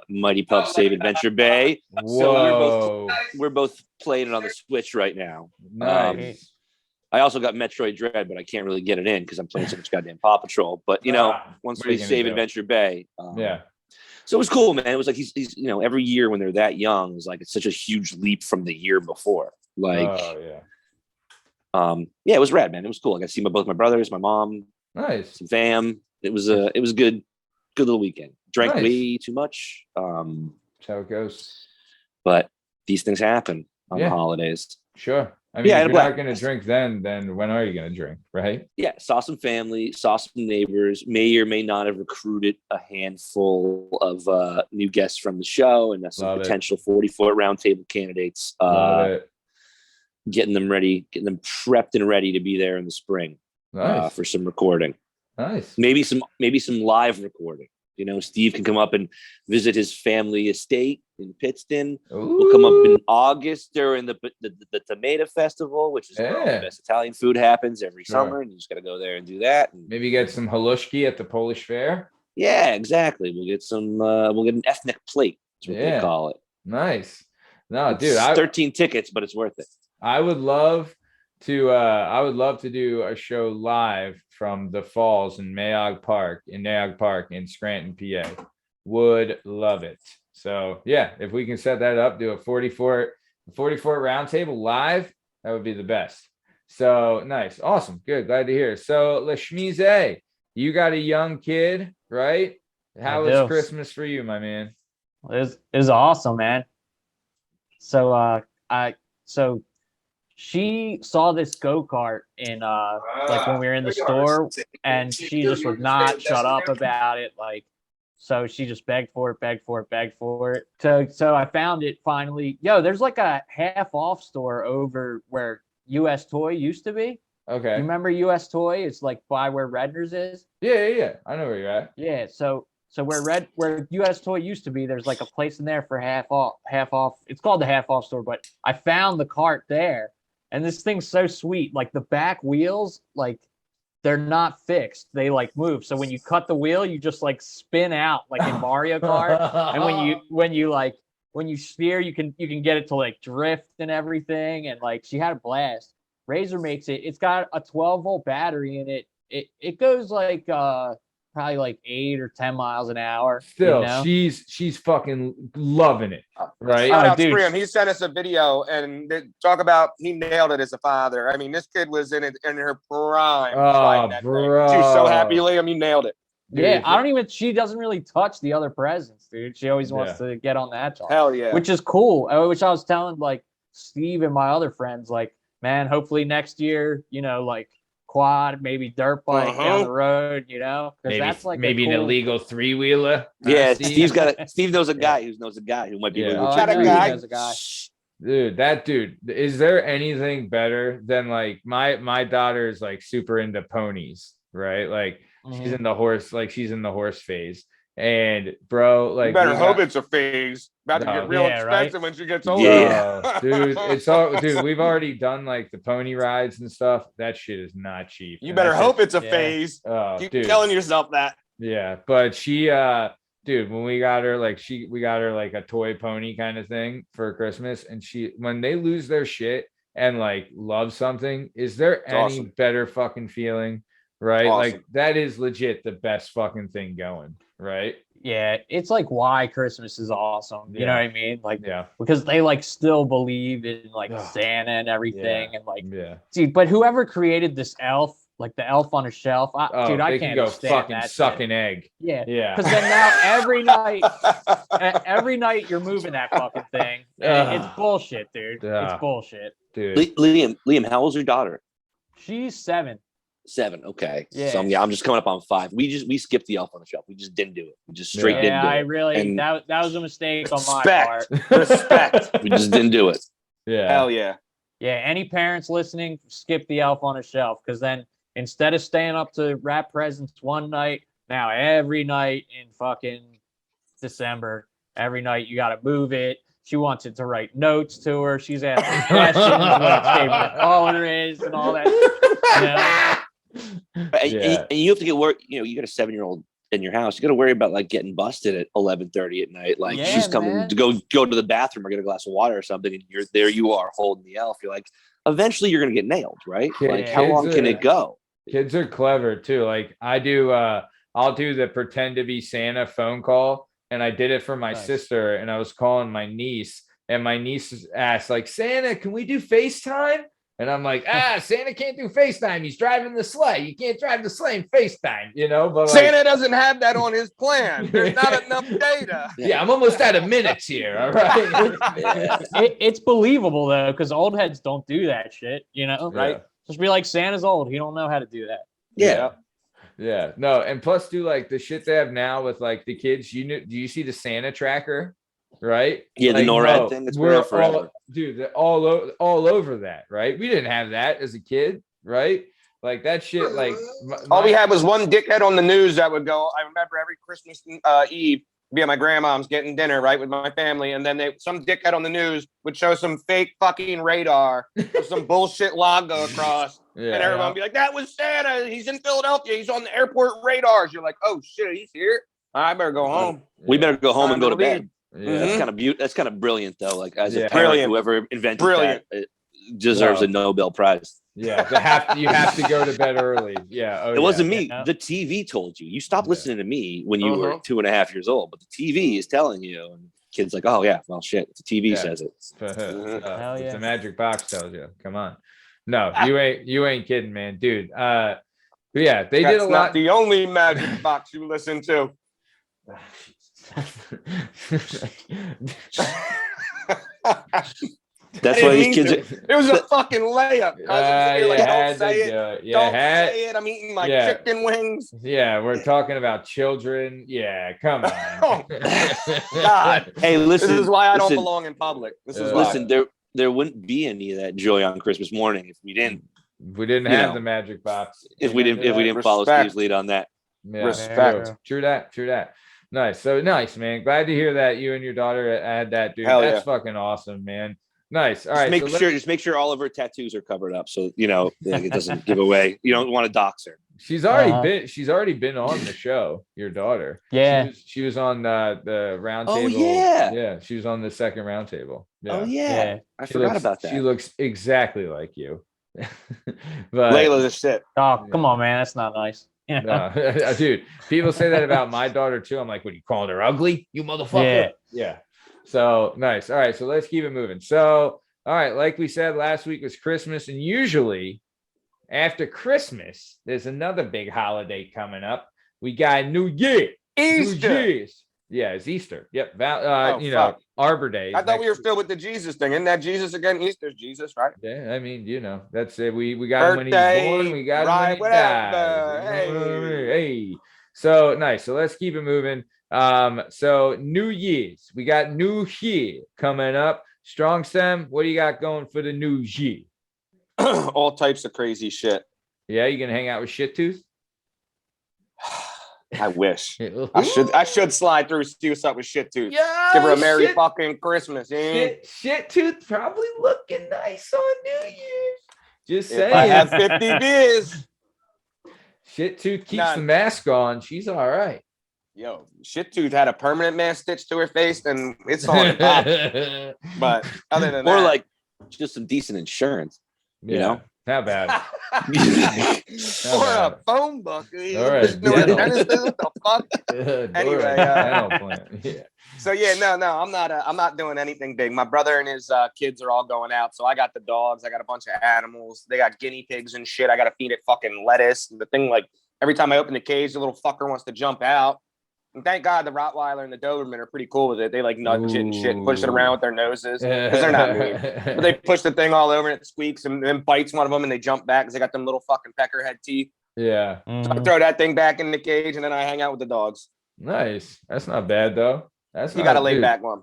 Mighty Pup Save Adventure Bay. Whoa. So we're both playing it on the Switch right now. Nice. I also got Metroid Dread, but I can't really get it in because I'm playing so much goddamn Paw Patrol. But you know, once we save Adventure Bay, so it was cool, man. It was like he's you know, every year when they're that young, it's like it's such a huge leap from the year before. Like, it was rad, man. It was cool. I got to see both my brothers, my mom, nice, some fam. It was a good little weekend. Drank way too much. That's how it goes. But these things happen on the holidays. Sure. I mean, if you're not going to drink then when are you going to drink, right? Yeah, saw some family, saw some neighbors, may or may not have recruited a handful of new guests from the show and some potential 40-foot roundtable candidates. Getting them ready, getting them prepped and ready to be there in the spring for some recording. Nice. Maybe some live recording. You know, Steve can come up and visit his family estate in Pittston. Ooh. We'll come up in August during the Tomato Festival, which is where all the best Italian food happens every summer, and you just got to go there and do that. And maybe get some halushki at the Polish Fair. Yeah, exactly. We'll get some. We'll get an ethnic plate. That's what they call it. Nice. No, dude, 13 tickets, but it's worth it. I would love to do a show live from the falls in Nahog Park in Scranton, PA. Would love it. So yeah, if we can set that up, do a 44 round table live, that would be the best. So nice. Awesome. Good. Glad to hear. So Lashmize, you got a young kid, right? How was Christmas for you, my man? It was awesome, man. So she saw this go-kart in like when we were in the store, and she just would not shut up about it. Like, so she just begged for it. So I found it finally. Yo, there's like a half off store over where US Toy used to be. Okay. You remember US Toy? It's like by where Redner's is. Yeah. I know where you're at. Yeah. So where US Toy used to be, there's like a place in there for half off. It's called the half off store, but I found the cart there, and this thing's so sweet. Like the back wheels, like they're not fixed. They like move. So when you cut the wheel, you just like spin out like in Mario Kart. And when you steer, you can get it to like drift and everything. And like she had a blast. Razor makes it. It's got a 12-volt battery in it. It goes like probably like 8 or 10 miles an hour. Still, you know? she's fucking loving it, right? Shout out dude. Scream. He sent us a video and talk about he nailed it as a father. I mean, this kid was in her prime. Bro. She's so happy, Liam. You nailed it. Yeah, she doesn't really touch the other presents, dude. She always wants to get on that talk. Hell yeah. Which is cool. Which I was telling like Steve and my other friends, like, man, hopefully next year, you know, like quad, maybe dirt bike down the road, you know, because that's like maybe an illegal 3-wheeler. Yeah, Steve knows a guy who knows a guy who might be illegal. Knows a guy. Dude, is there anything better than like my daughter is like super into ponies, right? Like she's in the horse phase. And bro, like you better hope it's a phase. About to get real expensive when she gets older. Yeah, dude, we've already done like the pony rides and stuff. That shit is not cheap. You better hope it's a phase. Keep telling yourself that. Yeah, but she dude, when we got her like a toy pony kind of thing for Christmas, and when they lose their shit and like love something, is there any better fucking feeling? Right? Awesome. Like that is legit the best fucking thing going, right? Yeah, it's like why Christmas is awesome. You know what I mean? Like, because they like still believe in like Santa and everything, and like, dude. But whoever created this elf, like the elf on a shelf, dude, I can't go stand fucking that suck shit. an egg. Yeah. Because then now every night you're moving that fucking thing. It's bullshit, dude. It's bullshit, dude. Liam, how old's your daughter? She's 7. 7, okay. Yeah. So I'm just coming up on 5. We skipped the elf on the shelf. We just didn't do it. We just straight didn't do it. That was a mistake on my part. Respect. We just didn't do it. Yeah. Hell yeah. Yeah. Any parents listening, skip the elf on a shelf, because then instead of staying up to wrap presents one night, now every night in fucking December, every night you got to move it. She wants it to write notes to her. She's asking questions, what its favorite color is, and all that. You know? And you have to get work. You know, you got a 7-year-old in your house. You got to worry about like getting busted at 11:30 at night. Like she's coming to go to the bathroom or get a glass of water or something, and you're there. You are holding the elf. You're like, eventually you're gonna get nailed, right? Like, how long can it go? Kids are clever too. Like I do. I'll do the pretend to be Santa phone call, and I did it for my sister, and I was calling my niece, and my niece asked like, Santa, can we do FaceTime? And I'm like, Santa can't do FaceTime. He's driving the sleigh. You can't drive the sleigh in FaceTime, you know? But Santa doesn't have that on his plan. There's not enough data. Yeah, I'm almost out of minutes here. All right. It's believable though, because old heads don't do that shit, you know? Right? Just be like, Santa's old. He don't know how to do that. Yeah. No, and plus do like the shit they have now with like the kids. Do you see the Santa tracker? Right? Yeah, like, the NORAD thing. It's been forever. They're all over that, right? We didn't have that as a kid, right? Like that shit. Like all we had was one dickhead on the news that would go. I remember every Christmas Eve, be at my grandmom's getting dinner right with my family, and then some dickhead on the news would show some fake fucking radar with some bullshit logo across, and everyone would be like, "That was Santa. He's in Philadelphia. He's on the airport radars." You're like, "Oh shit, he's here. I better go home." We better go home and go to bed. Yeah. That's kind of brilliant though. Like as a parent, whoever invented that it deserves a Nobel Prize. Yeah, you have to go to bed early. Yeah, it wasn't me. Yeah. The TV told you. You stopped listening to me when you were 2.5 years old, but the TV is telling you. And kids like, oh yeah, well shit, the TV says it. The magic box tells you. Come on, no, you ain't kidding, man, dude. But yeah, they did a lot. Not the only magic box you listen to. That's why these kids It was a fucking layup. Don't say it. Don't say it. I'm eating my chicken wings. Yeah, we're talking about children. Yeah, come on. God. Hey, listen. This is why I don't belong in public. This is why. Listen, there wouldn't be any of that joy on Christmas morning if we didn't have the magic box. If we didn't follow Steve's lead on that. Yeah, respect. True that. Nice. So nice, man. Glad to hear that you and your daughter had that, dude. That's fucking awesome, man. Nice. All right. Just make sure all of her tattoos are covered up, so it doesn't give away. You don't want to dox her. She's already been on the show. Your daughter. Yeah. She was on the round table. Oh yeah. Yeah. She was on the second round table. Yeah. Oh yeah. I forgot about that. She looks exactly like you. But Layla's a shit. Oh, come on, man. That's not nice. No, dude, people say that about my daughter too. I'm like, what, you calling her ugly, you motherfucker? Yeah. So nice. All right, so let's keep it moving. So all right, like we said, last week was Christmas, and usually after Christmas there's another big holiday coming up. We got New Year, Easter. Yeah, it's Easter. Yep. Arbor Day. I thought we were still with the Jesus thing. Isn't that Jesus again? Easter's Jesus, right? Yeah, I mean, that's it. We got him when he's born. We got him when he dies. Hey. So nice. So let's keep it moving. So New Year's. We got New Year coming up. Strong Stem, what do you got going for the New Year? All types of crazy shit. Yeah, you gonna hang out with Shit Tooth? I wish. I should slide through, see what's up with Shit Tooth. Give her a Merry fucking Christmas. Shit Tooth probably looking nice on New Year's. Just saying. I have 50 beers. Shit Tooth keeps the mask on. She's all right. Yo, Shit Tooth had a permanent mask stitched to her face, and it's on and pop. But other than that, or like just some decent insurance. You know? How bad? Or a phone book. All right. What the fuck? Anyway, so I'm not doing anything big. My brother and his kids are all going out, so I got the dogs. I got a bunch of animals. They got guinea pigs and shit. I got to feed it fucking lettuce. And the thing, like, every time I open the cage, the little fucker wants to jump out. And thank God the Rottweiler and the Doberman are pretty cool with it. They like nudge it and shit and push it around with their noses because they're not mean. But they push the thing all over and it squeaks and then bites one of them and they jump back because they got them little fucking peckerhead teeth. Yeah. So I throw that thing back in the cage and then I hang out with the dogs. Nice. That's not bad though. You got to lay back one.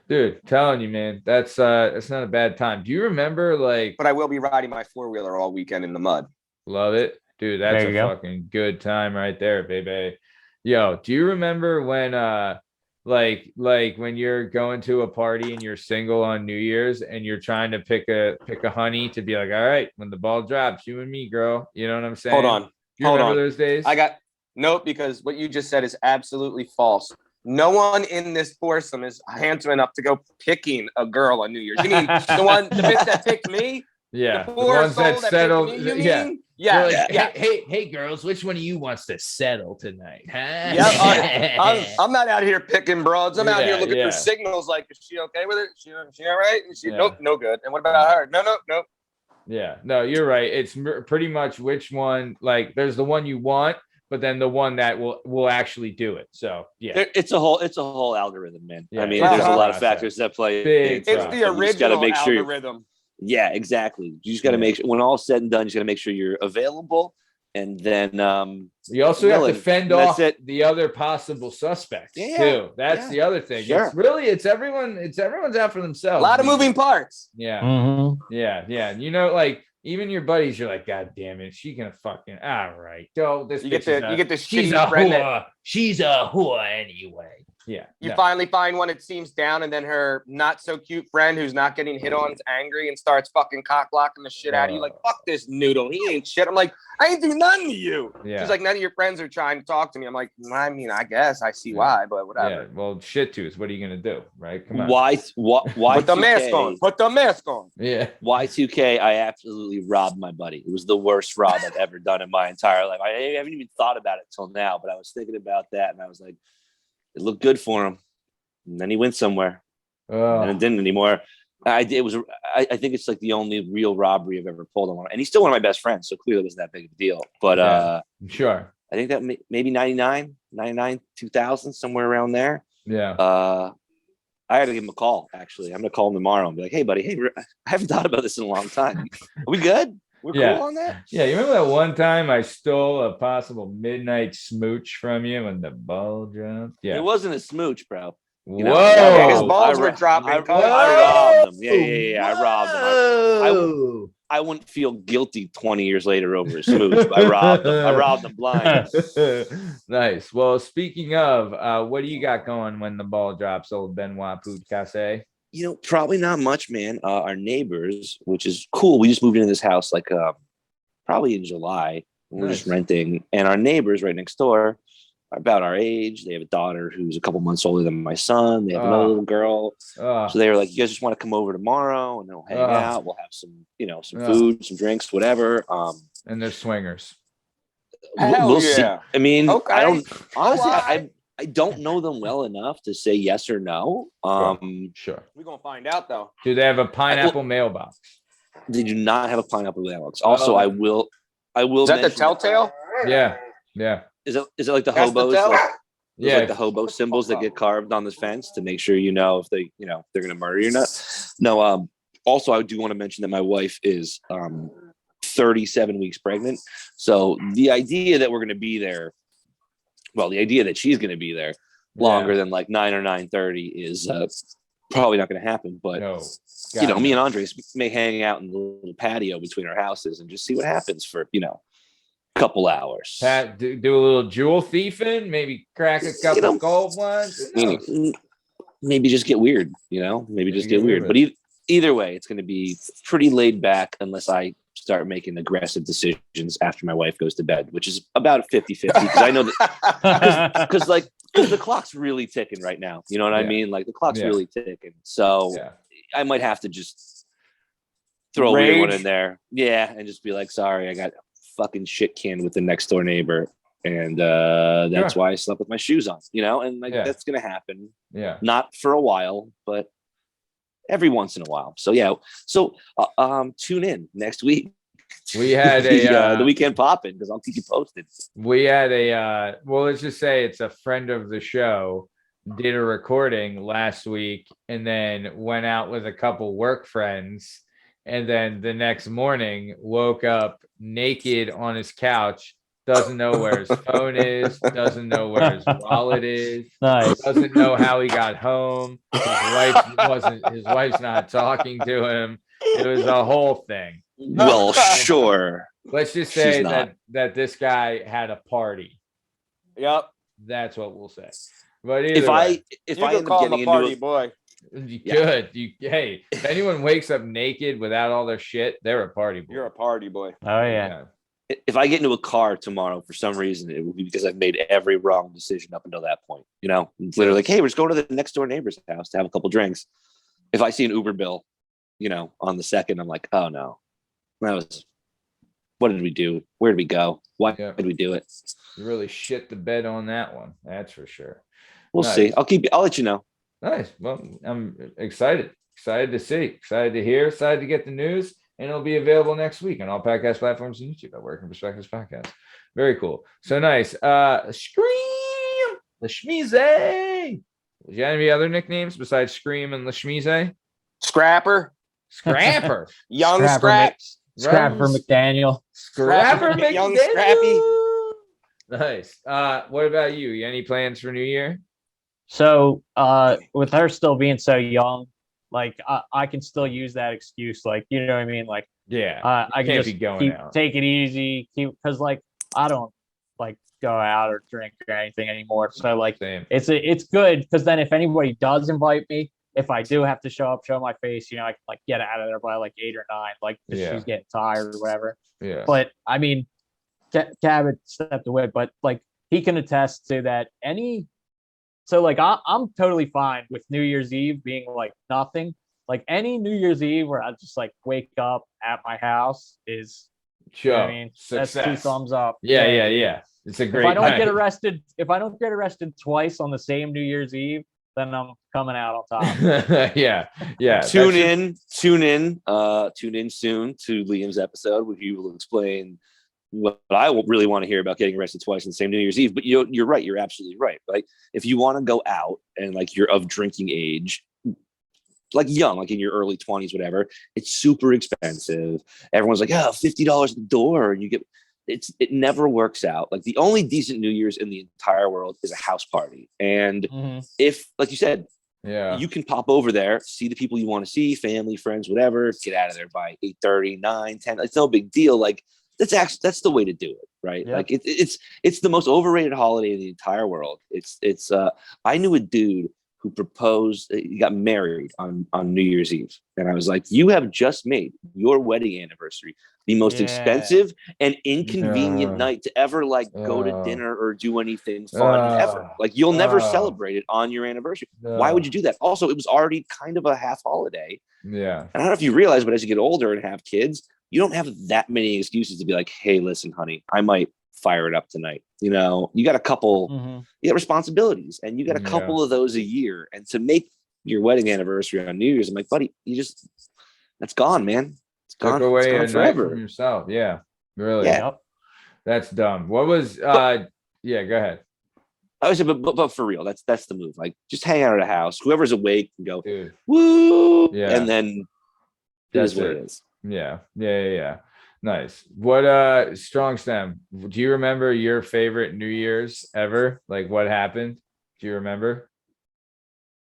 Dude, telling you, man, that's not a bad time. Do you remember But I will be riding my 4-wheeler all weekend in the mud. Love it. Dude, that's a fucking good time right there, baby. Yo, do you remember when like when you're going to a party and you're single on New Year's and you're trying to pick a honey to be like, all right, when the ball drops, you and me, girl. You know what I'm saying? Hold on. Do you remember those days? Nope, because what you just said is absolutely false. No one in this foursome is handsome enough to go picking a girl on New Year's. You mean the bitch that picked me? Yeah, the ones that settled. Yeah. Hey, girls, which one of you wants to settle tonight? Huh? Yeah, I'm not out here picking broads. I'm out here looking for signals. Like, is she okay with it? She all right? And nope, no good. And what about her? No. Yeah, no, you're right. It's pretty much which one. Like, there's the one you want, but then the one that will actually do it. So yeah, it's a whole algorithm, man. Yeah, I mean, there's a lot of factors that play. It's the original algorithm. Yeah, exactly. You just got to make sure when all's said and done, you just got to make sure you're available, and then you also have to fend off the other possible suspects too. That's the other thing. Sure. It's everyone's out for themselves. A lot of moving parts. Yeah. Mm-hmm. Yeah. You know, like even your buddies, you're like, God damn it, she gonna fucking all right. Go. This you get the she's shitty a friend whore. She's a whore anyway. Yeah. You finally find one that seems down, and then her not so cute friend who's not getting hit on is angry and starts fucking cock blocking the shit out of you. Like, fuck this noodle. He ain't shit. I'm like, I ain't do nothing to you. Yeah. She's like, none of your friends are trying to talk to me. I'm like, I mean, I guess I see why, but whatever. Yeah. Well, Shit Tooth, what are you gonna do? Right? Come on. Why put the mask on. Put the mask on. Yeah. Y2K, I absolutely robbed my buddy. It was the worst rob I've ever done in my entire life. I haven't even thought about it till now, but I was thinking about that and I was like, it looked good for him. And then he went somewhere, and it didn't anymore. I think it's like the only real robbery I've ever pulled on one. And he's still one of my best friends, so clearly it wasn't that big of a deal. But sure, I think that maybe 99, 2000, somewhere around there. Yeah. I had to give him a call. Actually, I'm gonna call him tomorrow and be like, "Hey, buddy, I haven't thought about this in a long time. Are we good? We're cool on that." Yeah, you remember that one time I stole a possible midnight smooch from you when the ball dropped? Yeah, it wasn't a smooch, bro. You know, whoa! His balls were dropping. I robbed them. Yeah. I robbed them. I wouldn't feel guilty 20 years later over a smooch. I robbed them. I robbed them blind. Nice. Well, speaking of, what do you got going when the ball drops, old Benoit Poudcasse? You know, probably not much, man. Our neighbors, which is cool. We just moved into this house like probably in July. We're just renting, and our neighbors right next door are about our age. They have a daughter who's a couple months older than my son. They have another little girl. So they were like, "You guys just want to come over tomorrow and then we'll hang out. We'll have some, some food, some drinks, whatever." And they're swingers. We'll see. I mean, okay. I don't know them well enough to say yes or no. Sure. We're gonna find out though. Do they have a pineapple mailbox? They do not have a pineapple mailbox. Also, I will. Is that the telltale? Yeah. Is it like the hobos? Like the hobo symbols that get carved on the fence to make sure if they they're gonna murder you or not. No. Also, I do want to mention that my wife is 37 weeks pregnant. So the idea that we're gonna be there, the idea that she's gonna be there longer than like 9 or 9:30 is probably not gonna happen. But me and Andres may hang out in the little patio between our houses and just see what happens for couple hours. Pat, do a little jewel thieving, maybe crack a couple gold ones. Maybe just get weird, maybe just get weird. But either way, it's going to be pretty laid back unless I start making aggressive decisions after my wife goes to bed, which is about 50-50. Because I know that because the clock's really ticking right now. You know what I mean? Like the clock's really ticking. So I might have to just throw a weird one in there. Yeah. And just be like, sorry, I got fucking shit canned with the next door neighbor. And that's why I slept with my shoes on, and that's going to happen. Yeah. Not for a while, but every once in a while. So, tune in next week. We had the weekend popping because I'll keep you posted. We had let's just say it's a friend of the show did a recording last week and then went out with a couple work friends. And then the next morning woke up naked on his couch, doesn't know where his phone is, doesn't know where his wallet is, doesn't know how he got home. His wife's not talking to him. It was a whole thing. Well, sure. Let's just say that this guy had a party. Yep. That's what we'll say. But if I could call him a party boy. Good. Hey, if anyone wakes up naked without all their shit, they're a party boy. You're a party boy. Oh yeah. If I get into a car tomorrow for some reason, it will be because I've made every wrong decision up until that point. It's literally like, hey, we're just going to the next door neighbor's house to have a couple drinks. If I see an Uber bill, on the second, I'm like, oh no, what did we do? Where did we go? Why did we do it? You really shit the bed on that one. That's for sure. We'll see. I'll let you know. Nice. Well, I'm excited to see, excited to hear, excited to get the news, and it'll be available next week on all podcast platforms and YouTube at Working Perspectives Podcast. Very cool. So nice. Scream, the Schmeeze. Do you have any other nicknames besides Scream and the Schmeeze? Scrapper. Young Scraps. Scrapper McDaniel. Scrapper McDaniel. Young Scrappy. Nice. What about you? Any plans for New Year? So with her still being so young, like I can still use that excuse, like, you know what I mean? Like, I can just take it easy, because like I don't like go out or drink or anything anymore. So like it's good because then if anybody does invite me, if I do have to show my face, I can like get out of there by like 8 or 9, like she's getting tired or whatever. Yeah. But I mean, Cabbage stepped away, but like he can attest to that. So like I'm totally fine with New Year's Eve being like nothing. Like any New Year's Eve where I just like wake up at my house is, that's 2 thumbs up. Yeah. It's a great. If I don't get arrested twice on the same New Year's Eve, then I'm coming out on top. yeah. Tune in soon to Liam's episode where he will explain what I really want to hear about getting arrested twice on the same New Year's Eve. But you're right. You're absolutely right. Like if you want to go out and like you're of drinking age, like young, like in your early 20s, whatever, it's super expensive. Everyone's like, oh, $50 at the door. And it never works out. Like the only decent New Year's in the entire world is a house party. And if, like you said, you can pop over there, see the people you want to see, family, friends, whatever, get out of there by 8:30, 9, 10. It's no big deal. Like that's the way to do it, right? Yep. Like it's the most overrated holiday in the entire world. I knew a dude who proposed, he got married on New Year's Eve. And I was like, you have just made your wedding anniversary the most expensive and inconvenient night to ever like go to dinner or do anything fun ever. Like you'll never celebrate it on your anniversary. Why would you do that? Also, it was already kind of a half holiday. Yeah. And I don't know if you realize, but as you get older and have kids, you don't have that many excuses to be like, hey, listen, honey, I might fire it up tonight. You know, you got a couple, you got responsibilities and you got a couple of those a year. And to make your wedding anniversary on New Year's, I'm like, buddy, that's gone, man. It's gone. Took away a night from yourself. Yeah. Really. Yeah. That's dumb. What was, yeah, go ahead. I was, but for real, that's the move. Like just hang out at a house. Whoever's awake can go, woo. Yeah. And then that's what it is. Yeah. Nice. What Strong Stem, do you remember your favorite New Year's ever? Like what happened? Do you remember?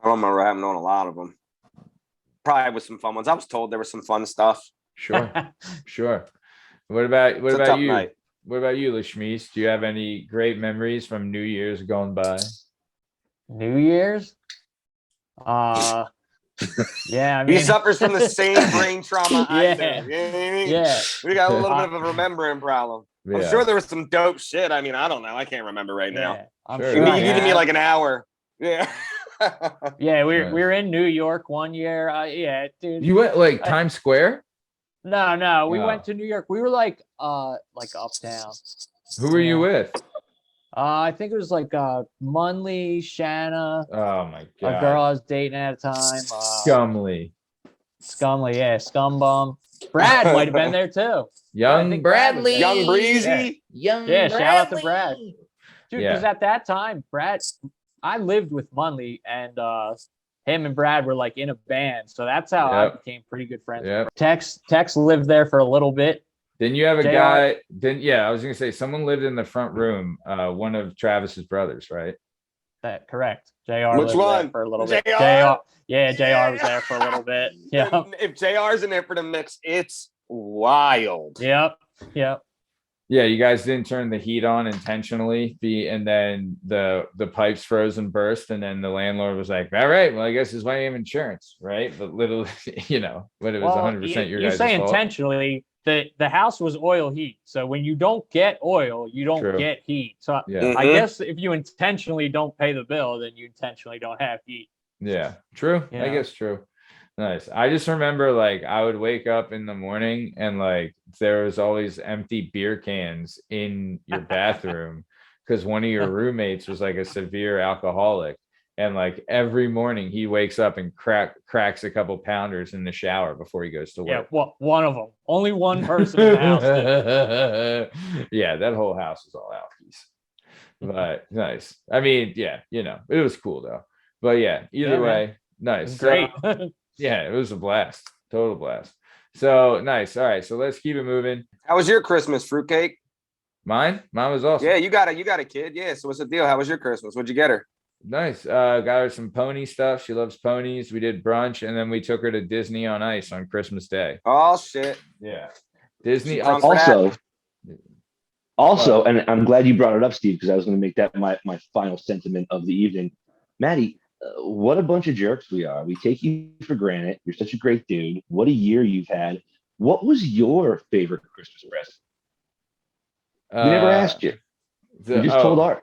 I don't remember. I haven't known a lot of them. Probably with some fun ones. I was told there was some fun stuff. Sure. What about you? Night. What about you, Lashmise? Do you have any great memories from New Year's going by? New Year's? Yeah, I mean, he suffers from the same brain trauma I do. You know what I mean? Yeah, we got a little bit of a remembering problem. I'm sure there was some dope shit. I mean, I don't know. I can't remember right now. I'm sure. You needed me like an hour. Yeah. Yeah, we were in New York one year. Yeah, dude. You went like Times Square? No, we went to New York. We were like uptown. Who were you with? I think it was like Munley, Shanna. Oh my god. A girl I was dating at the time. Scumley, yeah, Scumbum. Brad might have been there too. Young Bradley. Young Breezy. Yeah, Bradley. Shout out to Brad. Dude, because at that time, I lived with Munley and him and Brad were like in a band. So that's how I became pretty good friends. Yep. Tex lived there for a little bit. Didn't you have a guy? I was gonna say someone lived in the front room. One of Travis's brothers, right? Correct. JR. Which one? There for a little bit. JR. Yeah, JR was there for a little bit. Yeah. If JR's in there for the mix, it's wild. Yep. Yeah, you guys didn't turn the heat on intentionally, and then the pipes froze and burst, and then the landlord was like, "All right, well, I guess it's why you have insurance, right?" But little, but it was 100% your guys' fault. You say intentionally. The house was oil heat, so when you don't get oil, you don't get heat. So I guess if you intentionally don't pay the bill, then you intentionally don't have heat. Yeah, true. Yeah. I guess true. Nice. I just remember like I would wake up in the morning and like there was always empty beer cans in your bathroom because one of your roommates was like a severe alcoholic. And like every morning he wakes up and cracks a couple pounders in the shower before he goes to work. Yeah, well, one of them. Only one person in the house. Yeah, that whole house was all alkies. But nice. I mean, yeah, it was cool though. But yeah, either way, nice. Great. Yeah, it was a blast. Total blast. So nice. All right, so let's keep it moving. How was your Christmas, fruitcake? Mine was awesome. Yeah, you got a kid. Yeah. So what's the deal? How was your Christmas? What'd you get her? Nice. Got her some pony stuff. She loves ponies. We did brunch and then we took her to Disney on Ice on Christmas Day. Oh shit. Yeah. Disney. Also, and I'm glad you brought it up, Steve, because I was going to make that my final sentiment of the evening. Matty, what a bunch of jerks we are. We take you for granted. You're such a great dude. What a year you've had. What was your favorite Christmas present? We never asked you. You just told Art.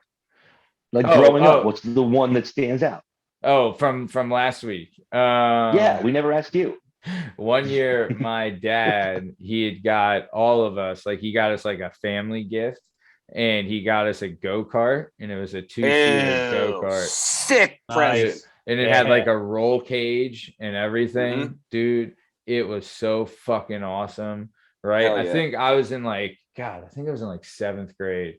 Like growing up, what's the one that stands out? Oh, from last week. Yeah, we never asked you. One year, my dad, he had got all of us, like he got us like a family gift, and he got us a go-kart, and it was a 2-seater go-kart. Sick present. And it had like a roll cage and everything. Dude, it was so fucking awesome. Right. I think I was in like God, I think I was in like 7th or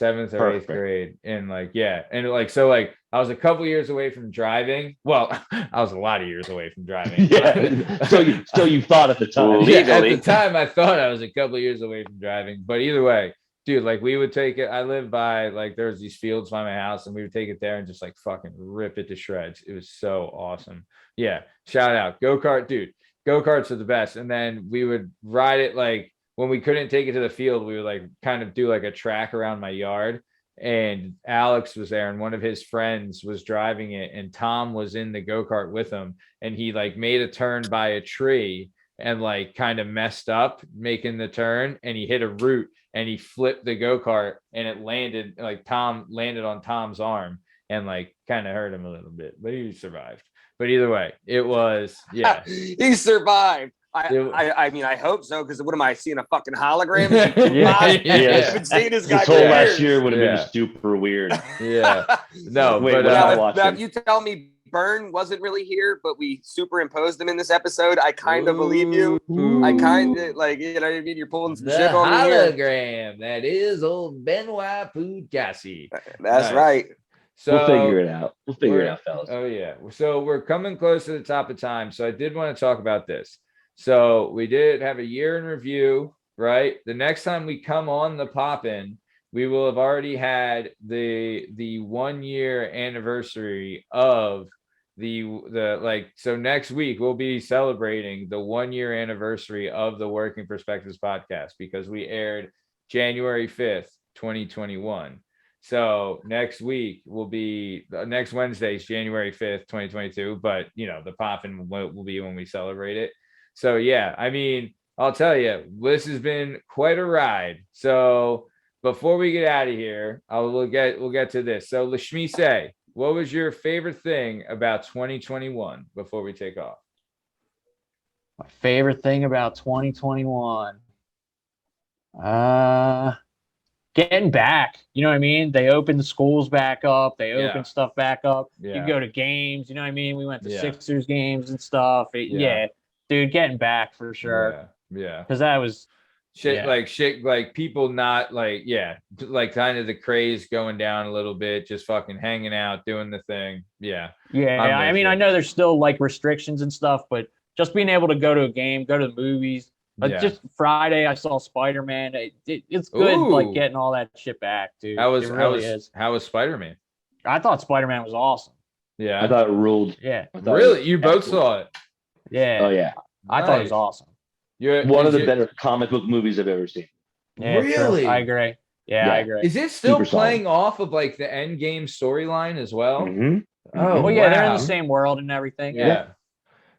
8th grade. And like, yeah. And like, so like I was a couple years away from driving. Well, I was a lot of years away from driving. Yeah. So you thought at the time. Yeah, at the time I thought I was a couple of years away from driving. But either way, dude, like we would take it. I lived by like there's these fields by my house, and we would take it there and just like fucking rip it to shreds. It was so awesome. Yeah. Shout out. Go-kart, dude. Go-karts are the best. And then we would ride it like when we couldn't take it to the field, we would like kind of do like a track around my yard, and Alex was there and one of his friends was driving it, and Tom was in the go-kart with him, and he like made a turn by a tree and like kind of messed up making the turn, and he hit a root and he flipped the go-kart, and it landed like Tom landed on Tom's arm and like kind of hurt him a little bit, but he survived. But either way, it was, yeah. He survived. I mean, I hope so, because what am I seeing, a fucking hologram? Yeah. Been seeing this whole last year would have been super weird. Yeah. No, wait, but now you tell me Bern wasn't really here, but we superimposed him in this episode, I kind of believe you. I kind of like, you know what I mean? You're pulling some shit on me here. Hologram. That is old Benoit Pudgassi. That's right. So we'll figure it out. Fellas. Oh yeah. So we're coming close to the top of time. So I did want to talk about this. So we did have a year in review, right? The next time we come on the Pop-In, we will have already had the 1 year anniversary of the like, so next week we'll be celebrating the 1 year anniversary of the Working Perspectives podcast, because we aired January 5th, 2021. So next week will be next Wednesday's January 5th, 2022. But you know, the Pop-In will be when we celebrate it. So yeah, I mean, I'll tell you, this has been quite a ride. So before we get out of here, we'll get to this. So Lashmi, what was your favorite thing about 2021 before we take off? My favorite thing about 2021. Getting back, you know what I mean? They opened the schools back up. They opened stuff back up. Yeah. You go to games, you know what I mean? We went to Sixers games and stuff. Dude, getting back for sure. Yeah. Because that was shit, like people not like, like kind of the craze going down a little bit, just fucking hanging out, doing the thing. Yeah. I mean, I know there's still like restrictions and stuff, but just being able to go to a game, go to the movies. Just Friday, I saw Spider-Man. It's good, like getting all that shit back, dude. How was Spider-Man? I thought Spider-Man was awesome. Yeah, I thought it ruled. Yeah, really, you both saw it? Yeah. Oh yeah, I thought it was awesome. You're one of the better comic book movies I've ever seen. Yeah, really? True. I agree. Yeah, I agree. Is it still playing off of like the Endgame storyline as well? Mm-hmm. Oh, well, yeah, they're in the same world and everything. Yeah.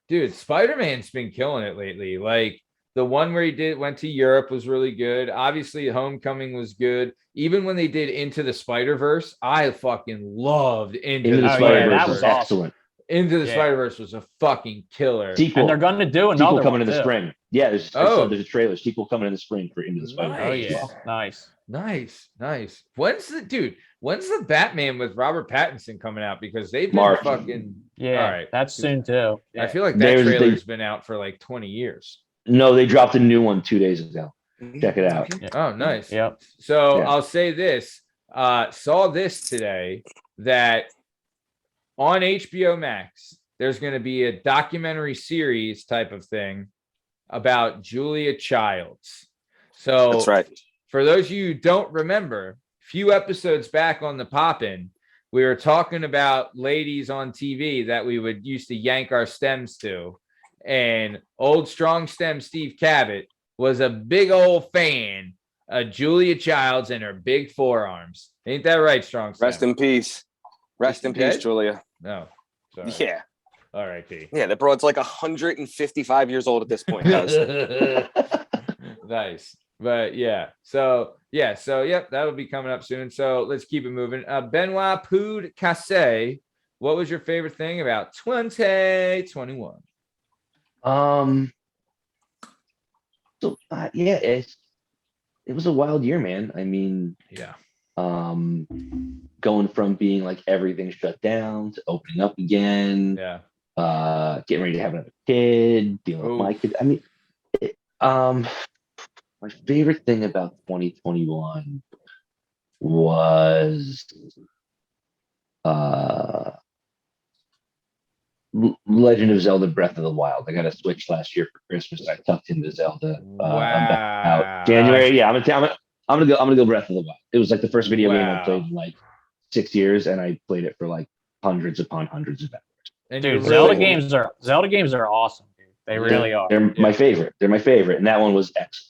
Dude, Spider-Man's been killing it lately. Like, the one where he went to Europe was really good. Obviously, Homecoming was good. Even when they did Into the Spider-Verse, I fucking loved Into the Spider-Verse. That was excellent. Into the Spider-Verse was a fucking killer. Sequel. And they're going to do another sequel coming in the spring. Yeah, there's a trailer. Sequel coming in the spring for Into the Spider-Verse. Oh yeah, nice. When's the Batman with Robert Pattinson coming out? Because they've been fucking all right. That's soon too. I feel like that trailer's been out for like 20 years. No, they dropped a new one 2 days ago. Check it out. Oh, nice. Yep. So I'll say this. Saw this today that on HBO Max, there's going to be a documentary series type of thing about Julia Childs. So that's right. For those of you who don't remember, a few episodes back on the Pop-In, we were talking about ladies on TV that we would used to yank our stems to. And old strong stem Steve Cabot was a big old fan of Julia Childs and her big forearms. Ain't that right, strong stem? Rest in peace. Rest in peace, Julia. No. Sorry. Yeah. All right, P. Yeah, the broad's like 155 years old at this point. Nice. But that'll be coming up soon. So let's keep it moving. Benoit Pudgassi, what was your favorite thing about 2021? It was a wild year, man. I mean, going from being like everything shut down to opening up again, getting ready to have another kid, dealing with my kid. I mean, My favorite thing about 2021 was Legend of Zelda Breath of the Wild. I got a Switch last year for Christmas. I tucked into Zelda about January. Yeah, I'm gonna go Breath of the Wild. It was like the first video game I played in like 6 years, and I played it for like hundreds upon hundreds of hours. And dude, Zelda games are awesome, dude. They really are. They're my favorite. They're my favorite, and that one was excellent.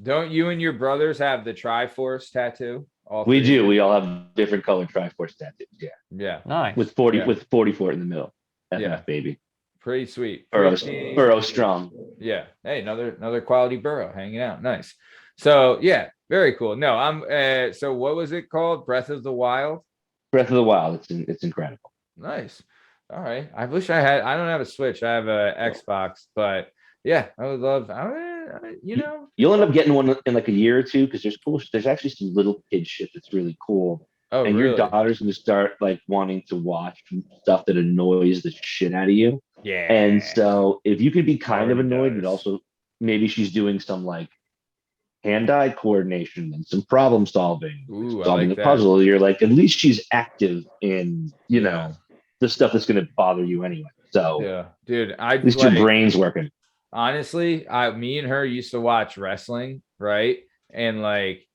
Don't you and your brothers have the Triforce tattoo? We do. We all have different colored Triforce tattoos. Yeah. Yeah. Nice. With 44 in the middle. FF baby. Pretty sweet. Burrow strong. Yeah. Hey, another quality burrow hanging out. Nice. So yeah, very cool. No, I'm so what was it called? Breath of the Wild? Breath of the Wild. It's incredible. Nice. All right. I wish I don't have a Switch. I have a Xbox, but yeah, I would love you'll end up getting one in like a year or two because there's actually some little kid shit that's really cool. Oh, and really? Your daughter's gonna start like wanting to watch stuff that annoys the shit out of you. Yeah. And so if you could be kind of annoyed, but also maybe she's doing some like hand-eye coordination and some problem solving, solving the puzzle, you're like, at least she's active in, the stuff that's gonna bother you anyway. So yeah, dude, at least your brain's working. Honestly, me and her used to watch wrestling, right? And like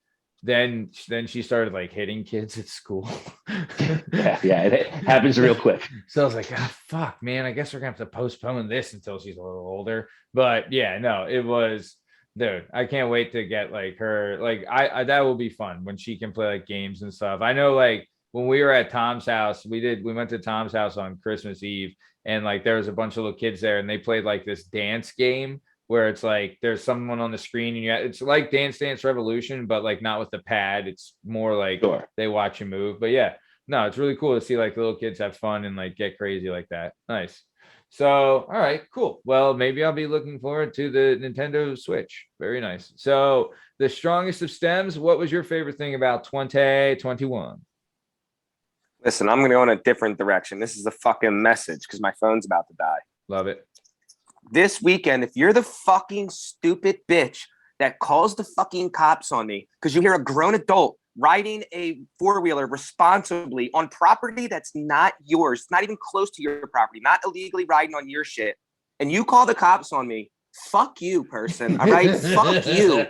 then she started like hitting kids at school. yeah, it happens real quick. So I was like, fuck, man, I guess we're gonna have to postpone this until she's a little older. But yeah, no, it was, dude, I can't wait to get like her, like I that will be fun when she can play like games and stuff. I know like when we were at Tom's house, we went to Tom's house on Christmas Eve, and like there was a bunch of little kids there, and they played like this dance game where it's like there's someone on the screen, and it's like Dance Revolution, but like not with the pad. It's more like they watch you move. But yeah, no, it's really cool to see like little kids have fun and like get crazy like that. Nice. So, all right, cool. Well, maybe I'll be looking forward to the Nintendo Switch. Very nice. So the strongest of stems, what was your favorite thing about 2021? Listen, I'm going to go in a different direction. This is a fucking message because my phone's about to die. Love it. This weekend, if you're the fucking stupid bitch that calls the fucking cops on me because you hear a grown adult riding a four-wheeler responsibly on property that's not yours, not even close to your property, not illegally riding on your shit, and you call the cops on me, fuck you, person. All right? Fuck you.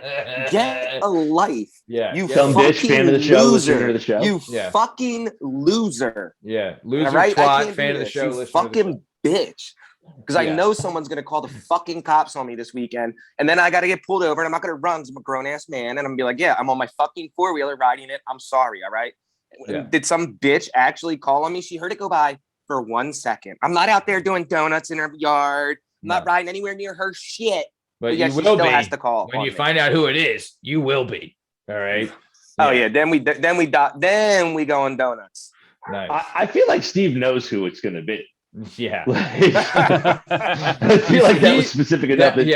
Get a life. Yeah. You dumb bitch, fan of the show, listener to the show. You fucking loser. Yeah. Loser, all right? twat, fan of the show, you fucking bitch. Because I know someone's going to call the fucking cops on me this weekend. And then I got to get pulled over, and I'm not going to run because I'm a grown-ass man. And I'm going to be like, yeah, I'm on my fucking four-wheeler riding it. I'm sorry, all right? Yeah. Did some bitch actually call on me? She heard it go by for 1 second. I'm not out there doing donuts in her yard. I'm not riding anywhere near her shit. But yeah, you she will still be. has to call when you find out who it is, you will be. All right? Oh, yeah. Then we go on donuts. Nice. I feel like Steve knows who it's going to be. Yeah. I feel like that was specific enough. He's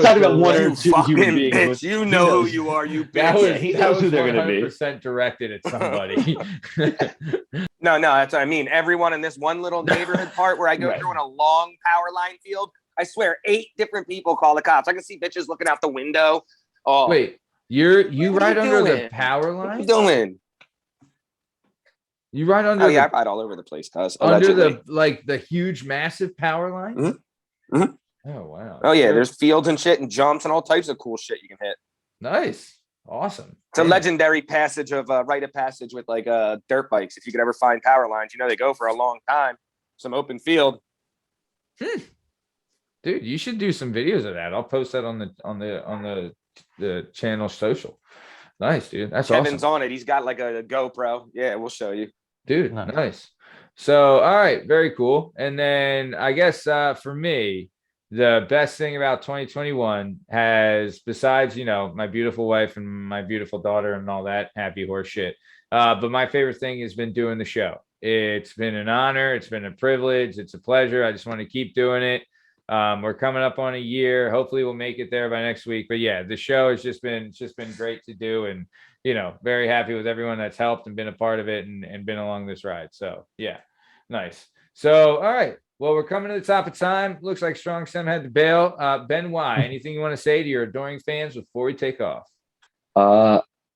talking about one or two human beings. Bitch, you know who you are, you bitch. He knows who they're going to be. 100% directed at somebody. No, that's what I mean. Everyone in this one little neighborhood part where I go through in a long power line field, I swear 8 different people call the cops. I can see bitches looking out the window. Oh, wait, you ride under the power line? What are you doing? You ride under? I ride all over the place, cuz. Under the huge, massive power line. Mm-hmm. Mm-hmm. Oh wow. Oh yeah, there's fields and shit and jumps and all types of cool shit you can hit. Nice, awesome. It's a legendary passage of rite of passage with like dirt bikes. If you could ever find power lines, they go for a long time. Some open field. Dude, you should do some videos of that. I'll post that on the channel social. Nice, dude. That's Kevin's awesome. on it. He's got like a GoPro. Yeah, we'll show you. Dude, nice. So, all right, very cool. And then I guess for me, the best thing about 2021 has, besides, my beautiful wife and my beautiful daughter and all that happy horse shit. But my favorite thing has been doing the show. It's been an honor. It's been a privilege. It's a pleasure. I just want to keep doing it. We're coming up on a year. Hopefully we'll make it there by next week. But yeah, the show has just been great to do, and very happy with everyone that's helped and been a part of it and been along this ride. So yeah, nice. So all right, Well, we're coming to the top of time. Looks like Strong Stem had to bail. Ben Y, anything you want to say to your adoring fans before we take off?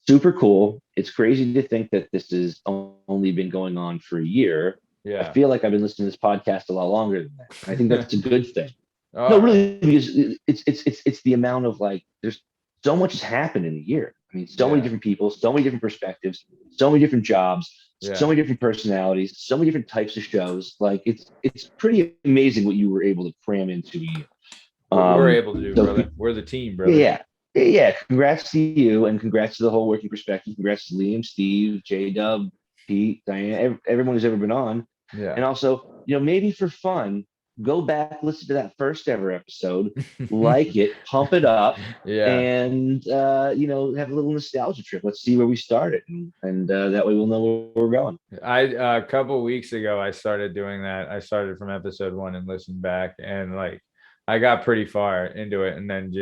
Super cool. It's crazy to think that this has only been going on for a year. Yeah. I feel like I've been listening to this podcast a lot longer than that. I think that's a good thing. No, really, because it's the amount of like, there's so much has happened in a year. I mean, so many different people, so many different perspectives, so many different jobs, so many different personalities, so many different types of shows. Like it's pretty amazing what you were able to cram into a year. We're able to do, brother. We're the team, brother. Yeah. Congrats to you, and congrats to the whole Working Perspective. Congrats to Liam, Steve, J-Dub, Pete, Diane, everyone who's ever been on. Yeah. And also, maybe for fun, go back, listen to that first ever episode, like it, pump it up, and have a little nostalgia trip. Let's see where we started, and that way we'll know where we're going. A couple of weeks ago, I started doing that. I started from episode 1 and listened back, and like I got pretty far into it, and then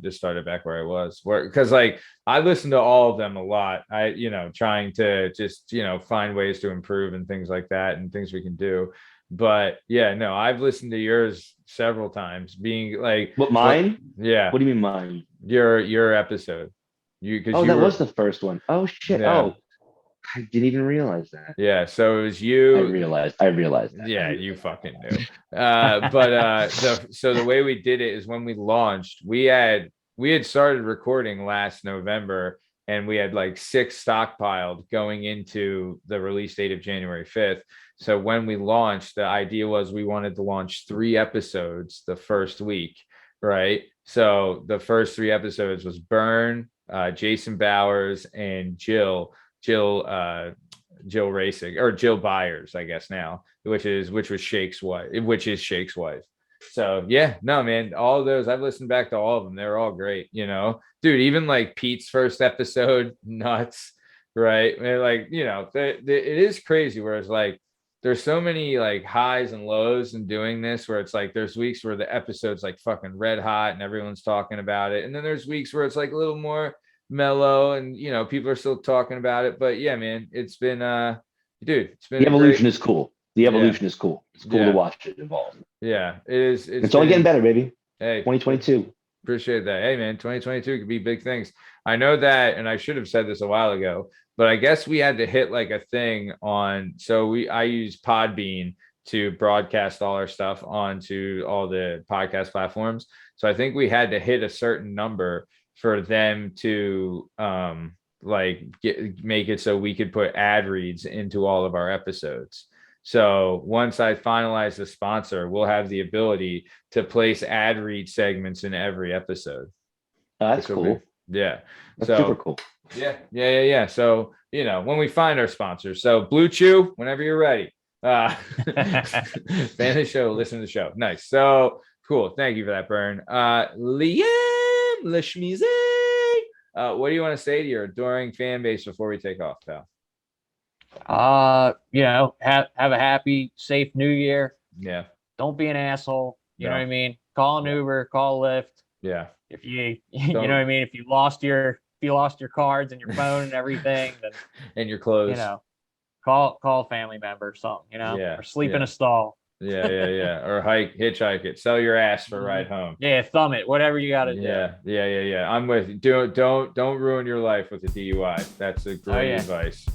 just started back where I was. Because like I listened to all of them a lot. I trying to just find ways to improve and things like that, and things we can do. But I've listened to yours several times. Being like, what, mine? Yeah. What do you mean mine? Your episode. Was the first one. Oh shit. Yeah. Oh, I didn't even realize that. Yeah. So it was you. I realized that. Yeah, you fucking knew. So the way we did it is when we launched, we had started recording last November, and we had like 6 stockpiled going into the release date of January 5th. So when we launched, the idea was we wanted to launch 3 episodes the first week, right? So the first 3 episodes was Burn, Jason Bowers, and Jill Racing, or Jill Byers, I guess now, which was Shake's wife, So man, all of those, I've listened back to all of them. They're all great, dude. Even like Pete's first episode, nuts, right? Like, it is crazy where it's like, there's so many like highs and lows in doing this, where it's like there's weeks where the episode's like fucking red hot and everyone's talking about it, and then there's weeks where it's like a little more mellow and people are still talking about it. But yeah, man, it's been the evolution is cool. The evolution is cool. It's cool to watch it evolve. Yeah, it is. It's only getting better, baby. Hey, 2022. Appreciate that. Hey man, 2022 could be big things. I know that, and I should have said this a while ago, but I guess we had to hit like a thing on. So I use Podbean to broadcast all our stuff onto all the podcast platforms. So I think we had to hit a certain number for them to make it so we could put ad reads into all of our episodes. So once I finalize the sponsor, we'll have the ability to place ad read segments in every episode. That's cool. Yeah. That's super cool. Yeah. So, when we find our sponsors, so Blue Chew, whenever you're ready, fan of the show, listen to the show. Nice. So cool. Thank you for that, Burn. Liam Lishmize. What do you want to say to your adoring fan base before we take off, pal? Have a happy, safe New Year. Yeah. Don't be an asshole. You know what I mean? Call an Uber, call Lyft. Yeah. If you know what I mean? If you lost your cards and your phone and everything, then and your clothes, call a family member or something, or sleep in a stall. Yeah. Or hitchhike it. Sell your ass for a ride home. Yeah, thumb it. Whatever you got to do. Yeah. I'm with you. Don't ruin your life with a DUI. That's a great advice.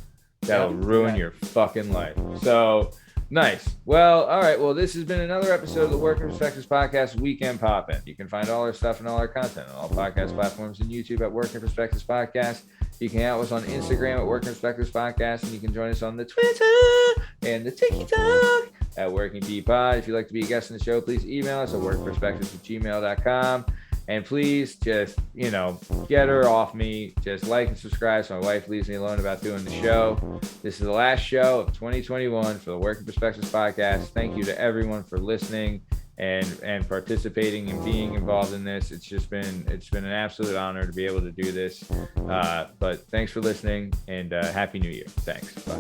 That'll ruin your fucking life. So nice. Well, all right. Well, this has been another episode of the Working Perspectives Podcast Weekend Poppin'. You can find all our stuff and all our content on all podcast platforms and YouTube at Working Perspectives Podcast. You can hang out with us on Instagram at Working Perspectives Podcast, and you can join us on the Twitter and the TikTok at Working P Pod. If you'd like to be a guest on the show, please email us at workperspectives@gmail.com. And please just, get her off me. Just like and subscribe so my wife leaves me alone about doing the show. This is the last show of 2021 for the Working Perspectives Podcast. Thank you to everyone for listening and participating and being involved in this. It's been an absolute honor to be able to do this. But thanks for listening, and Happy New Year. Thanks. Bye.